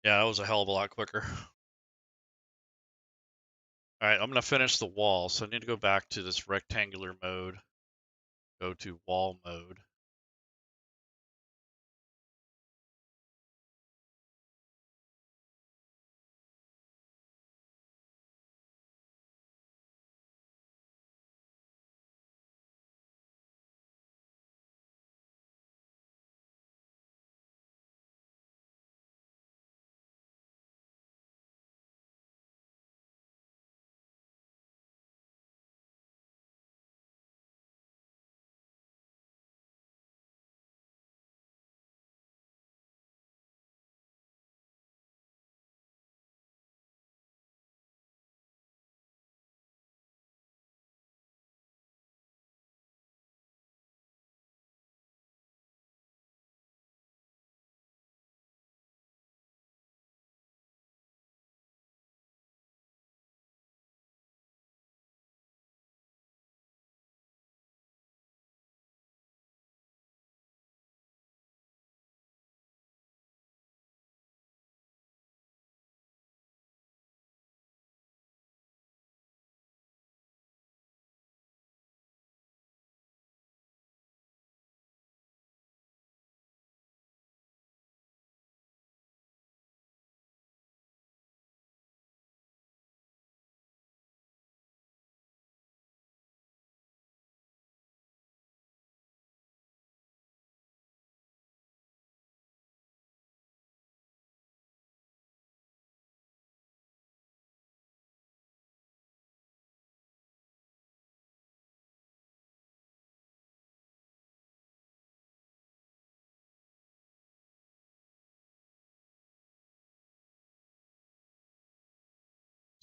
Yeah, that was a hell of a lot quicker. All right, I'm going to finish the wall. So I need to go back to this rectangular mode, go to wall mode.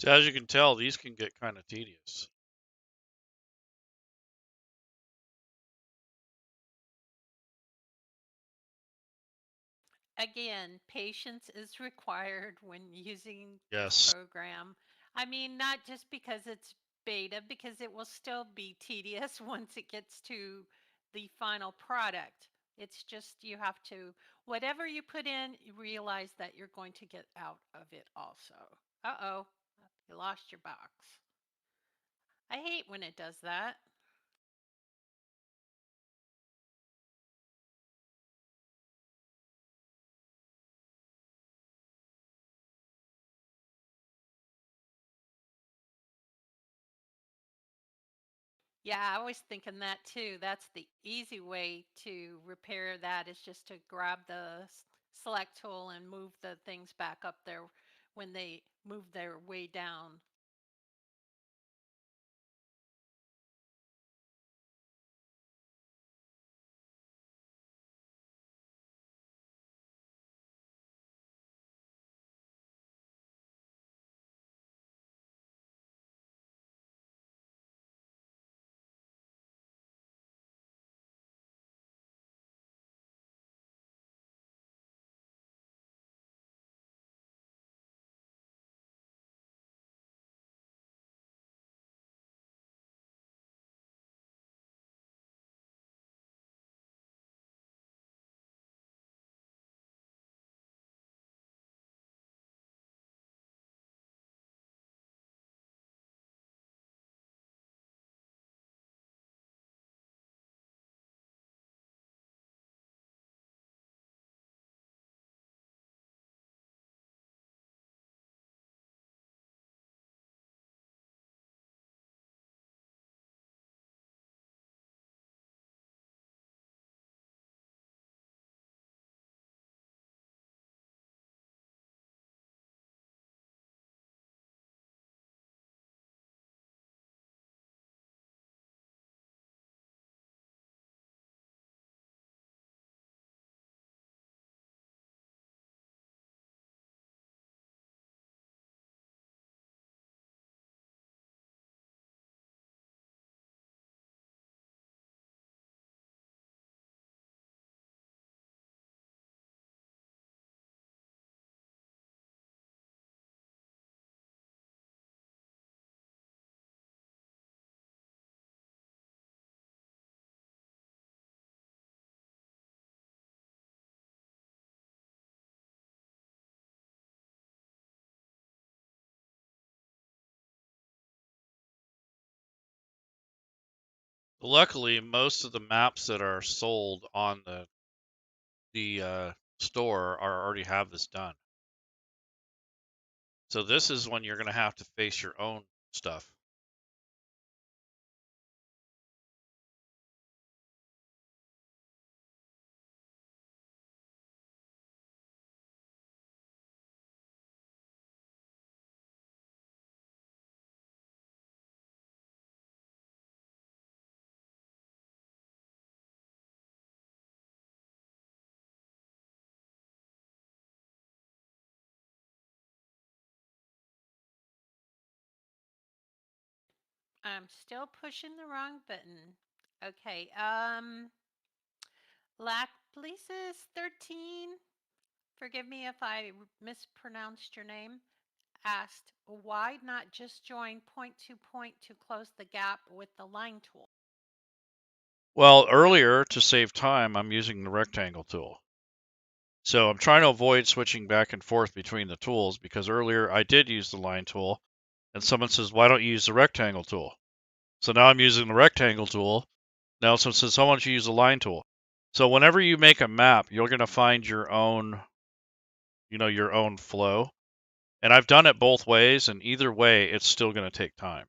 So as you can tell, these can get kind of tedious. Again, patience is required when using this Yes. program. I mean, not just because it's beta, because it will still be tedious once it gets to the final product. It's just you have to, whatever you put in, you realize that you're going to get out of it also. Uh-oh, you lost your box. I hate when it does that. Yeah, I was thinking that too. That's the easy way to repair that is just to grab the select tool and move the things back up there when they move their way down. Luckily, most of the maps that are sold on the store are already have this done. So this is when you're going to have to face your own stuff. I'm still pushing the wrong button. Okay, Lactlesis 13, forgive me if I mispronounced your name, asked, why not just join point to point to close the gap with the line tool? Well, earlier to save time, I'm using the rectangle tool. So I'm trying to avoid switching back and forth between the tools because earlier I did use the line tool and someone says, why don't you use the rectangle tool? So now I'm using the rectangle tool. Now someone says, why don't you use the line tool? So whenever you make a map, you're going to find your own, your own flow. And I've done it both ways, and either way, it's still going to take time.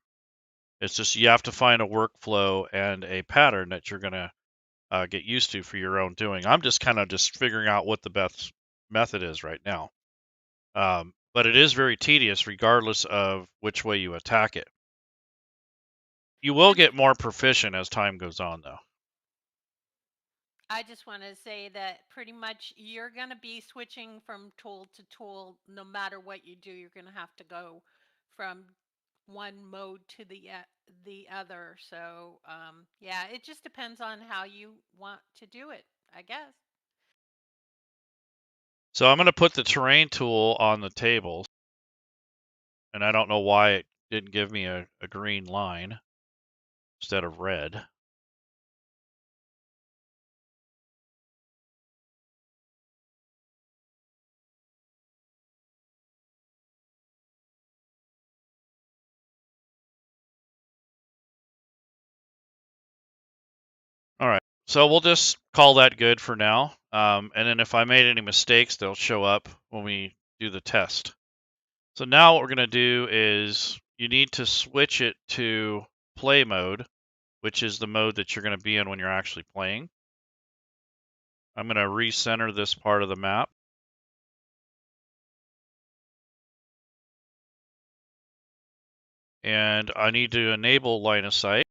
It's just you have to find a workflow and a pattern that you're going to get used to for your own doing. I'm just kind of just figuring out what the best method is right now. But it is very tedious regardless of which way you attack it. You will I'm get more proficient as time goes on, though. I just want to say that pretty much you're going to be switching from tool to tool no matter what you do. You're going to have to go from one mode to the other. So yeah, it just depends on how you want to do it, I guess. So I'm going to put the terrain tool on the table, and I don't know why it didn't give me a green line instead of red. All right, so we'll just call that good for now. And then if I made any mistakes, they'll show up when we do the test. So now what we're going to do is you need to switch it to play mode, which is the mode that you're going to be in when you're actually playing. I'm going to recenter this part of the map. And I need to enable line of sight.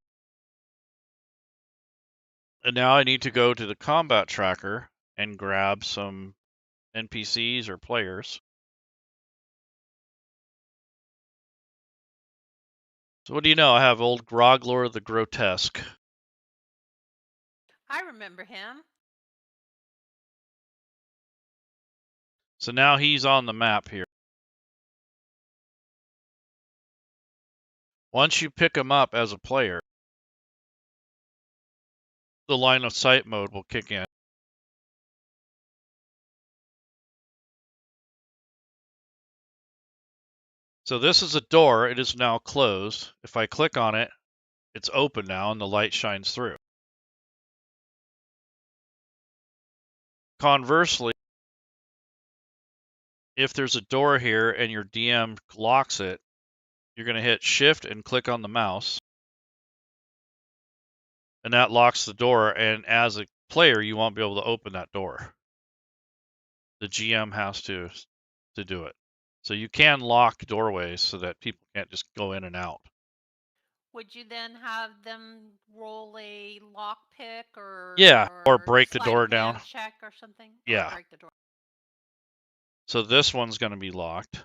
And now I need to go to the combat tracker and grab some NPCs or players. So what do you know? I have old Groglor the Grotesque. I remember him. So now he's on the map here. Once you pick him up as a player, the line of sight mode will kick in. So this is a door. It is now closed. If I click on it, it's open now and the light shines through. Conversely, if there's a door here and your DM locks it, you're going to hit shift and click on the mouse. And that locks the door. And as a player, you won't be able to open that door. The GM has to do it. So you can lock doorways so that people can't just go in and out. Would you then have them roll a lock pick Yeah, or or break the sleight of door down. hand check or something? Or Yeah. break the door. So this one's going to be locked.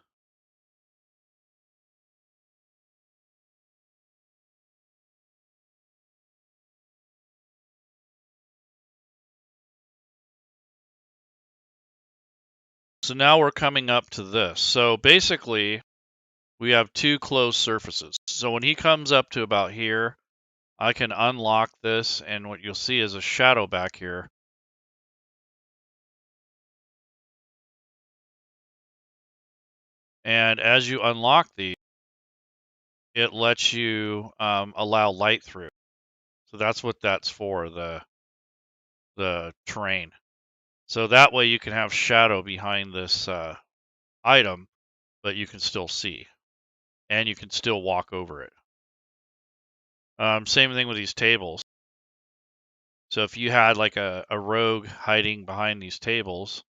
So now we're coming up to this. So basically, we have two closed surfaces. So when he comes up to about here, I can unlock this, and what you'll see is a shadow back here. And as you unlock these, it lets you allow light through. So that's what that's for, the terrain. So that way you can have shadow behind this item, but you can still see, and you can still walk over it. Same thing with these tables. So if you had like a rogue hiding behind these tables,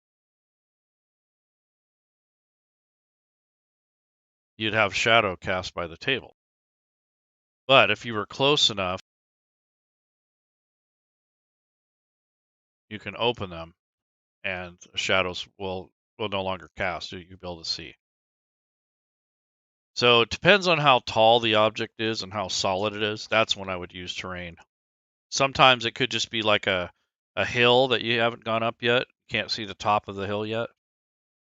you'd have shadow cast by the table. But if you were close enough, you can open them and shadows will no longer cast. You'll be able to see. So it depends on how tall the object is and how solid it is. That's when I would use terrain. Sometimes it could just be like a hill that you haven't gone up yet. Can't see the top of the hill yet.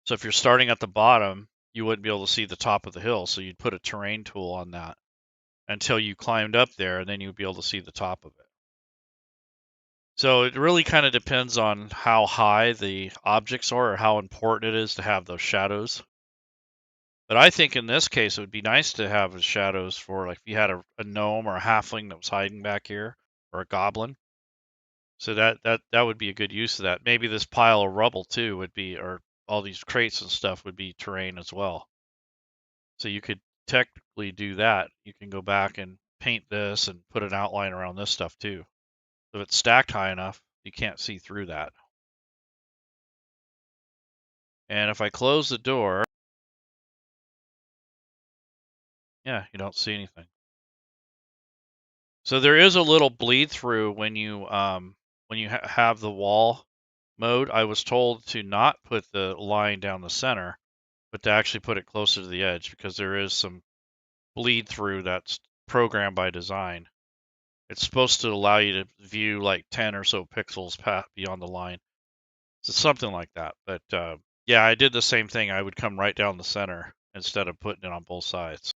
So if you're starting at the bottom, you wouldn't be able to see the top of the hill. So you'd put a terrain tool on that until you climbed up there, and then you'd be able to see the top of it. So it really kind of depends on how high the objects are or how important it is to have those shadows. But I think in this case, it would be nice to have the shadows for, like, if you had a gnome or a halfling that was hiding back here, or a goblin. So that would be a good use of that. Maybe this pile of rubble too would be, or all these crates and stuff would be terrain as well. So you could technically do that. You can go back and paint this and put an outline around this stuff too. If it's stacked high enough, you can't see through that. And if I close the door, yeah, you don't see anything. So there is a little bleed through when you have the wall mode. I was told to not put the line down the center, but to actually put it closer to the edge, because there is some bleed through that's programmed by design. It's supposed to allow you to view like 10 or so pixels beyond the line. So something like that. But yeah, I did the same thing. I would come right down the center instead of putting it on both sides.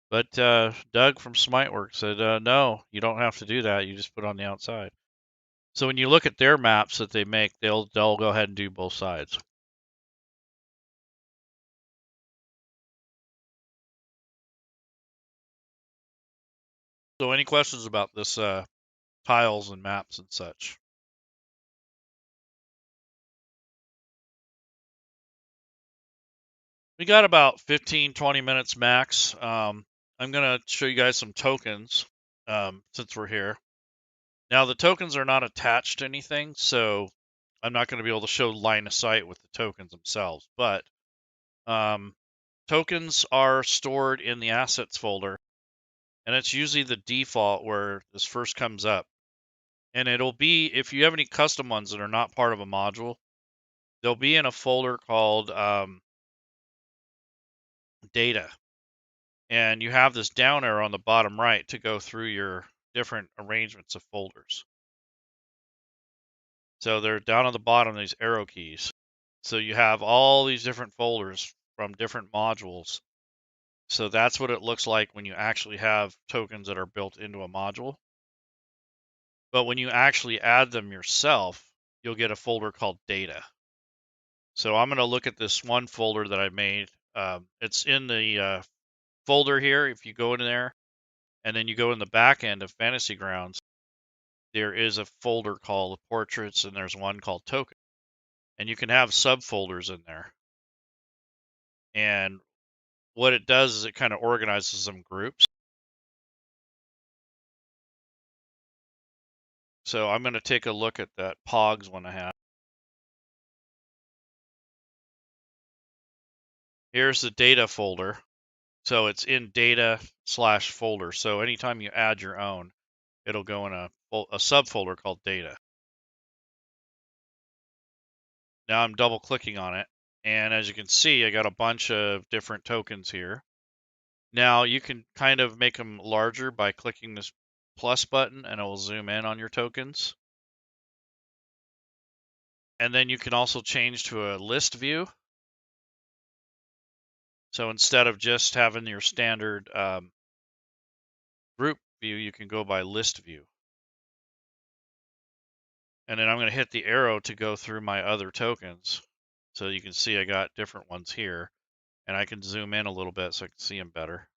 But Doug from Smiteworks said, no, you don't have to do that. You just put it on the outside. So when you look at their maps that they make, they'll go ahead and do both sides. So any questions about this tiles and maps and such? We got about 15, 20 minutes max. I'm going to show you guys some tokens since we're here. Now, the tokens are not attached to anything, so I'm not going to be able to show line of sight with the tokens themselves. But tokens are stored in the assets folder, and it's usually the default where this first comes up. And it'll be, if you have any custom ones that are not part of a module, they'll be in a folder called data. And you have this down arrow on the bottom right to go through your different arrangements of folders. So they're down on the bottom, these arrow keys. So you have all these different folders from different modules. So that's what it looks like when you actually have tokens that are built into a module. But when you actually add them yourself, you'll get a folder called data. So I'm going to look at this one folder that I made. It's in the folder here. If you go in there and then you go in the back end of Fantasy Grounds, there is a folder called portraits and there's one called token. And you can have subfolders in there. And what it does is it kind of organizes them groups. So I'm going to take a look at that Pogs one I have. Here's the data folder. So it's in data/folder. So anytime you add your own, it'll go in a subfolder called data. Now I'm double clicking on it. And as you can see, I got a bunch of different tokens here. Now you can kind of make them larger by clicking this plus button and it will zoom in on your tokens. And then you can also change to a list view. So instead of just having your standard group view, you can go by list view. And then I'm going to hit the arrow to go through my other tokens. So you can see I got different ones here. And I can zoom in a little bit so I can see them better.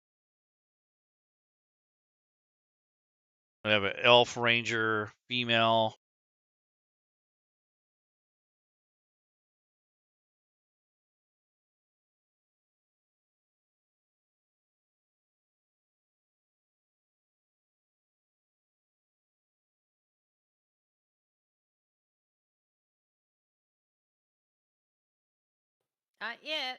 I have an elf ranger, female. Not yet.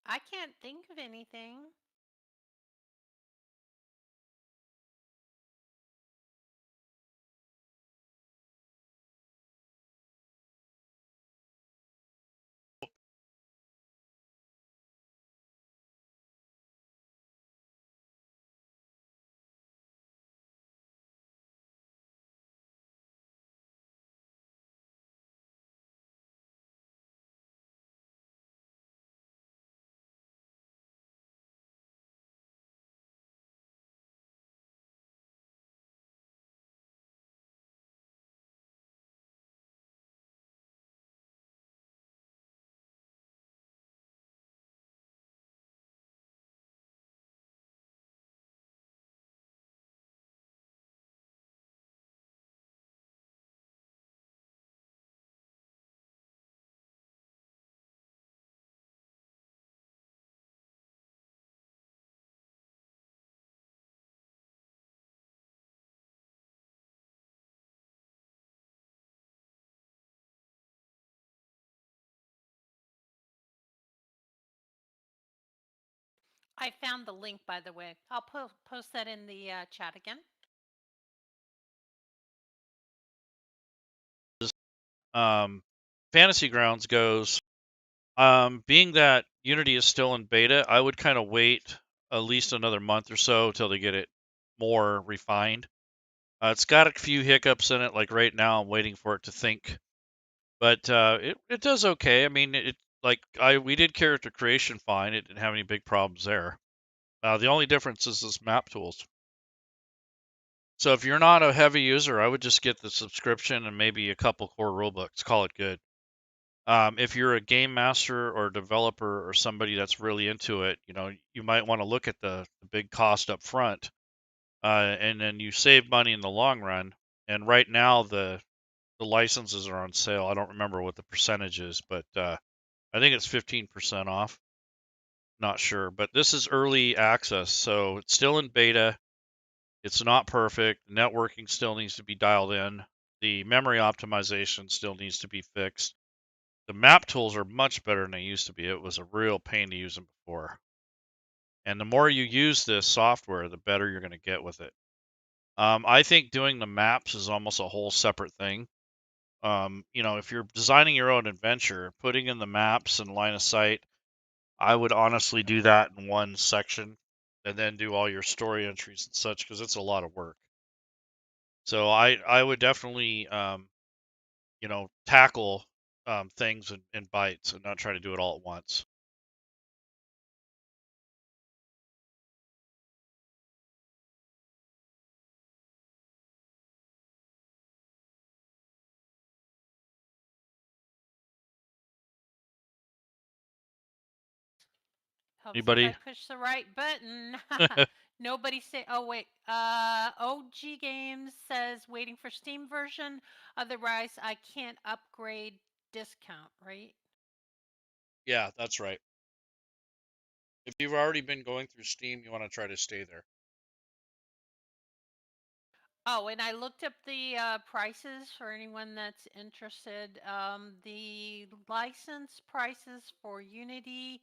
I can't think of anything. I found the link, by the way. I'll post that in the chat again. Fantasy Grounds goes, being that Unity is still in beta, I would kind of wait at least another month or so till they get it more refined. It's got a few hiccups in it, like right now I'm waiting for it to think, but it does okay. I mean, we did character creation fine. It didn't have any big problems there. The only difference is this map tools. So if you're not a heavy user, I would just get the subscription and maybe a couple core rulebooks. Call it good. If you're a game master or developer or somebody that's really into it, you might want to look at the big cost up front, and then you save money in the long run. And right now the licenses are on sale. I don't remember what the percentage is, but I think it's 15% off. Not sure, but this is early access, so it's still in beta. It's not perfect. Networking still needs to be dialed in. The memory optimization still needs to be fixed. The map tools are much better than they used to be. It was a real pain to use them before. And the more you use this software, the better you're going to get with it. I think doing the maps is almost a whole separate thing. If you're designing your own adventure, putting in the maps and line of sight, I would honestly do that in one section and then do all your story entries and such because it's a lot of work. So I would definitely tackle things in bites and not try to do it all at once. Hope I Anybody? push the right button. Nobody say. Oh wait. OG Games says waiting for Steam version. Otherwise, I can't upgrade discount. Right? Yeah, that's right. If you've already been going through Steam, you want to try to stay there. Oh, and I looked up the prices for anyone that's interested. The license prices for Unity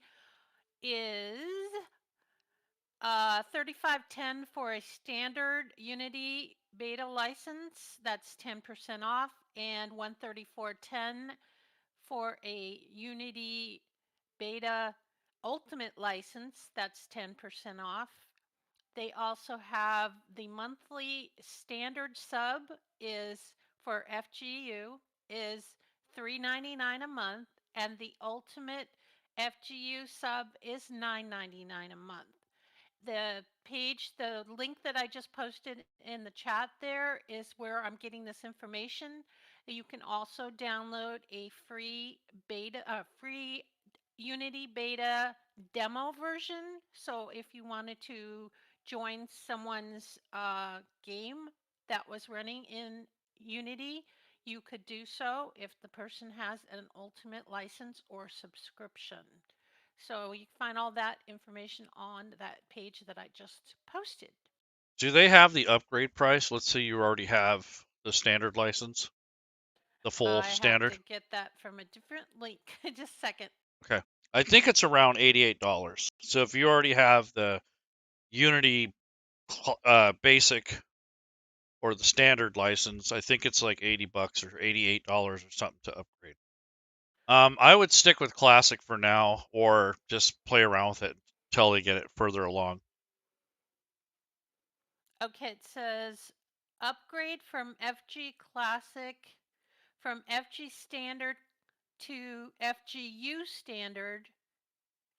is 35.10 for a standard Unity beta license. That's 10% off, and 134.10 for a Unity beta ultimate license. That's 10% off. They also have the monthly standard sub is for FGU is $3.99 a month, and the ultimate FGU sub is $9.99 a month. The link that I just posted in the chat there is where I'm getting this information. You can also download a free Unity beta demo version. So if you wanted to join someone's game that was running in Unity, you could do so if the person has an ultimate license or subscription. So you can find all that information on that page that I just posted. Do they have the upgrade price? Let's say you already have the standard license, the full I have standard. to get that from a different link. Just a second. Okay. I think it's around $88. So if you already have the Unity basic or the standard license, I think it's like $80 or $88 or something to upgrade. I would stick with classic for now, or just play around with it until they get it further along. Okay, it says upgrade from FG Classic, from FG Standard to FGU Standard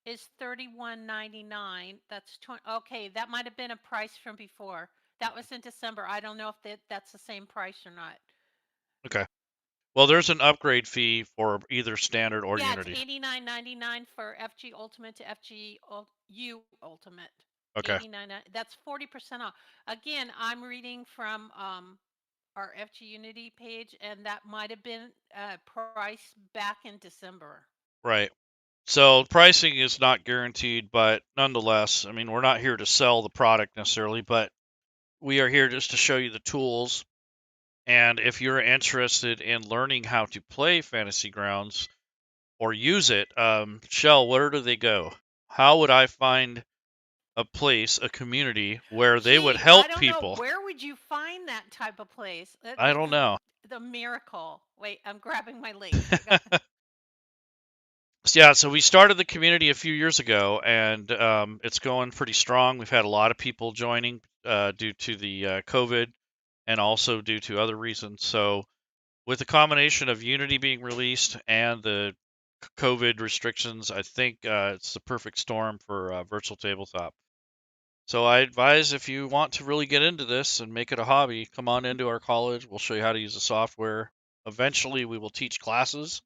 is $31.99. That's 20. Okay, that might have been a price from before. That was in December. I don't know if that's the same price or not. Okay. Well, there's an upgrade fee for either standard or Yeah, it's Unity. $89.99 for FG Ultimate to FGU Ultimate. Okay. 89. That's 40% off. Again, I'm reading from our FG Unity page, and that might have been priced back in December. Right. So pricing is not guaranteed, but nonetheless, I mean, we're not here to sell the product necessarily, but we are here just to show you the tools. And if you're interested in learning how to play Fantasy Grounds or use it, Shell, where do they go? How would I find a place, a community where they would Gee, I help don't know. people. Where would you find that type of place? I don't know. The miracle. Wait, I'm grabbing my links. I got. Yeah, so we started the community a few years ago, and it's going pretty strong. We've had a lot of people joining due to the COVID and also due to other reasons. So, with the combination of Unity being released and the COVID restrictions, I think it's the perfect storm for virtual tabletop. So, I advise if you want to really get into this and make it a hobby, come on into our college. We'll show you how to use the software. Eventually, we will teach classes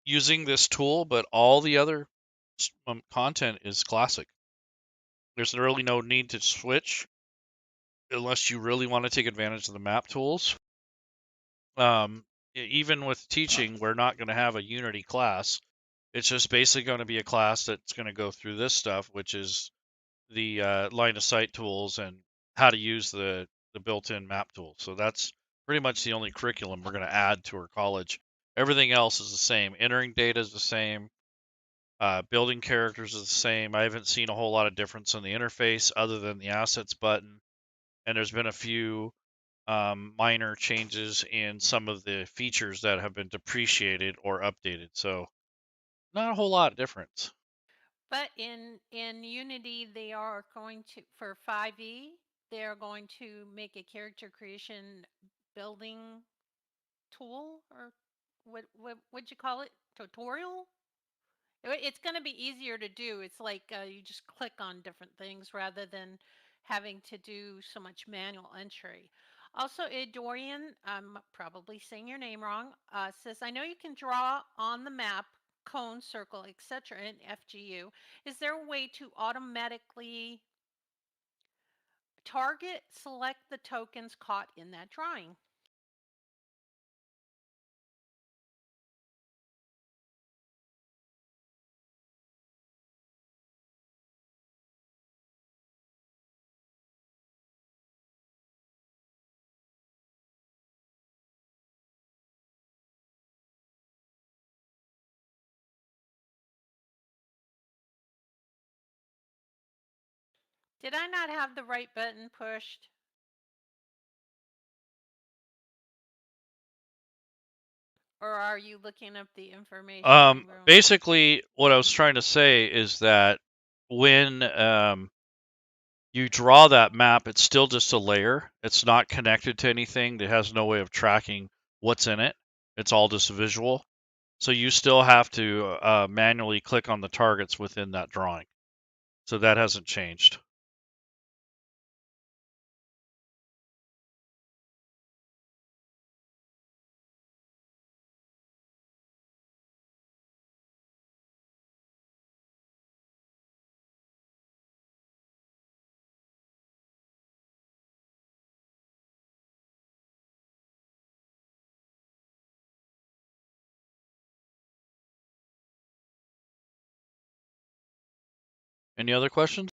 using this tool, but all the other content is classic. There's really no need to switch unless you really want to take advantage of the map tools. Even with teaching, we're not going to have a Unity class. It's just basically going to be a class that's going to go through this stuff, which is the line of sight tools and how to use the built-in map tools. So that's pretty much the only curriculum we're going to add to our college. Everything else is the same. Entering data is the same. Building characters is the same. I haven't seen a whole lot of difference in the interface other than the assets button. And there's been a few minor changes in some of the features that have been depreciated or updated. So not a whole lot of difference. But in Unity, they are going to for 5e. They are going to make a character creation building tool, or what would you call it? Tutorial? It's going to be easier to do. It's like you just click on different things rather than having to do so much manual entry. Also, Dorian, I'm probably saying your name wrong, says, I know you can draw on the map, cone, circle, etc. in FGU. Is there a way to automatically target, select the tokens caught in that drawing? Did I not have the right button pushed? Or are you looking up the information and ruining it? Basically, what I was trying to say is that when you draw that map, it's still just a layer. It's not connected to anything. It has no way of tracking what's in it. It's all just visual. So you still have to manually click on the targets within that drawing. So that hasn't changed. Any other questions?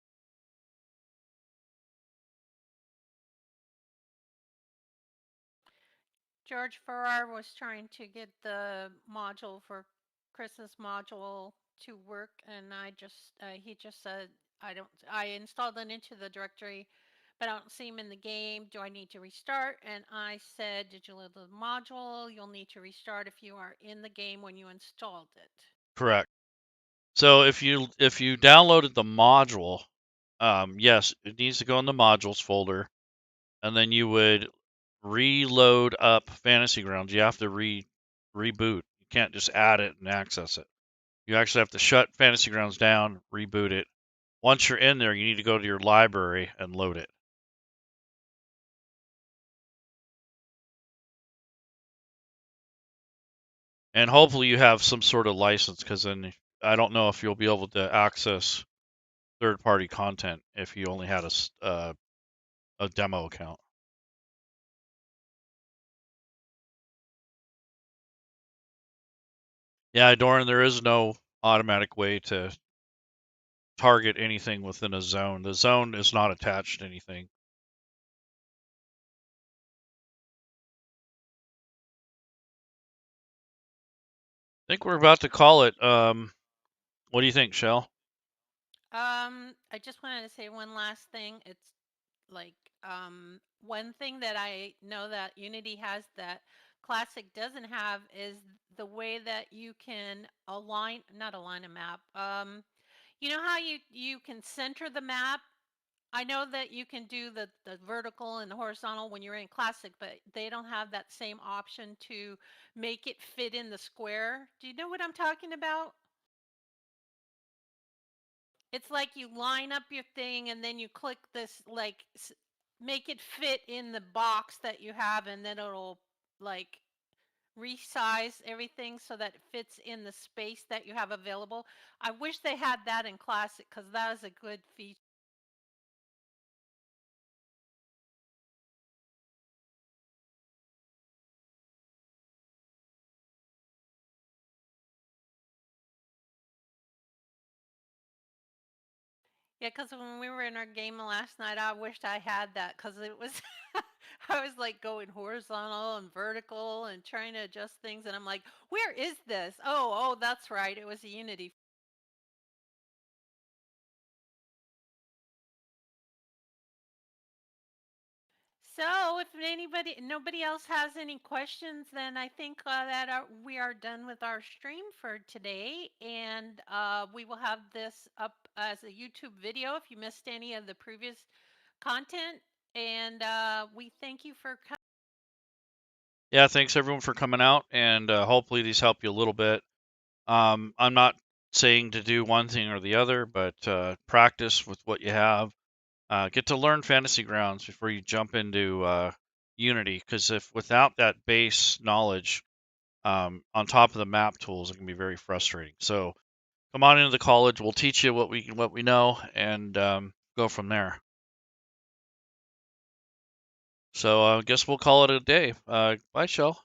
George Farrar was trying to get the module for Chris's module to work, and he just said, I installed it into the directory, but I don't see him in the game. Do I need to restart? And I said, did you load the module? You'll need to restart if you are in the game when you installed it. Correct. So if you downloaded the module, yes, it needs to go in the modules folder, and then you would reload up Fantasy Grounds. You have to reboot. You can't just add it and access it. You actually have to shut Fantasy Grounds down, reboot it. Once you're in there, you need to go to your library and load it. And hopefully you have some sort of license, because then I don't know if you'll be able to access third-party content if you only had a demo account. Yeah, Doran, there is no automatic way to target anything within a zone. The zone is not attached to anything. I think we're about to call it. What do you think, Shell? I just wanted to say one last thing. It's like one thing that I know that Unity has that Classic doesn't have is the way that you can align, not align a map. You know how you can center the map? I know that you can do the vertical and the horizontal when you're in Classic, but they don't have that same option to make it fit in the square. Do you know what I'm talking about? It's like you line up your thing and then you click this, like, make it fit in the box that you have, and then it'll, like, resize everything so that it fits in the space that you have available. I wish they had that in Classic because that is a good feature. Yeah, because when we were in our game last night, I wished I had that because it was, I was like going horizontal and vertical and trying to adjust things. And I'm like, where is this? Oh, that's right. It was a Unity. So, if nobody else has any questions, then I think that we are done with our stream for today. And we will have this up as a YouTube video if you missed any of the previous content. And we thank you for coming. Yeah, thanks everyone for coming out, and hopefully these help you a little bit. I'm not saying to do one thing or the other, but practice with what you have. Get to learn Fantasy Grounds before you jump into Unity, because if without that base knowledge on top of the map tools, it can be very frustrating. So come on into the college. We'll teach you what we know, and go from there. So I guess we'll call it a day. Bye, Shell.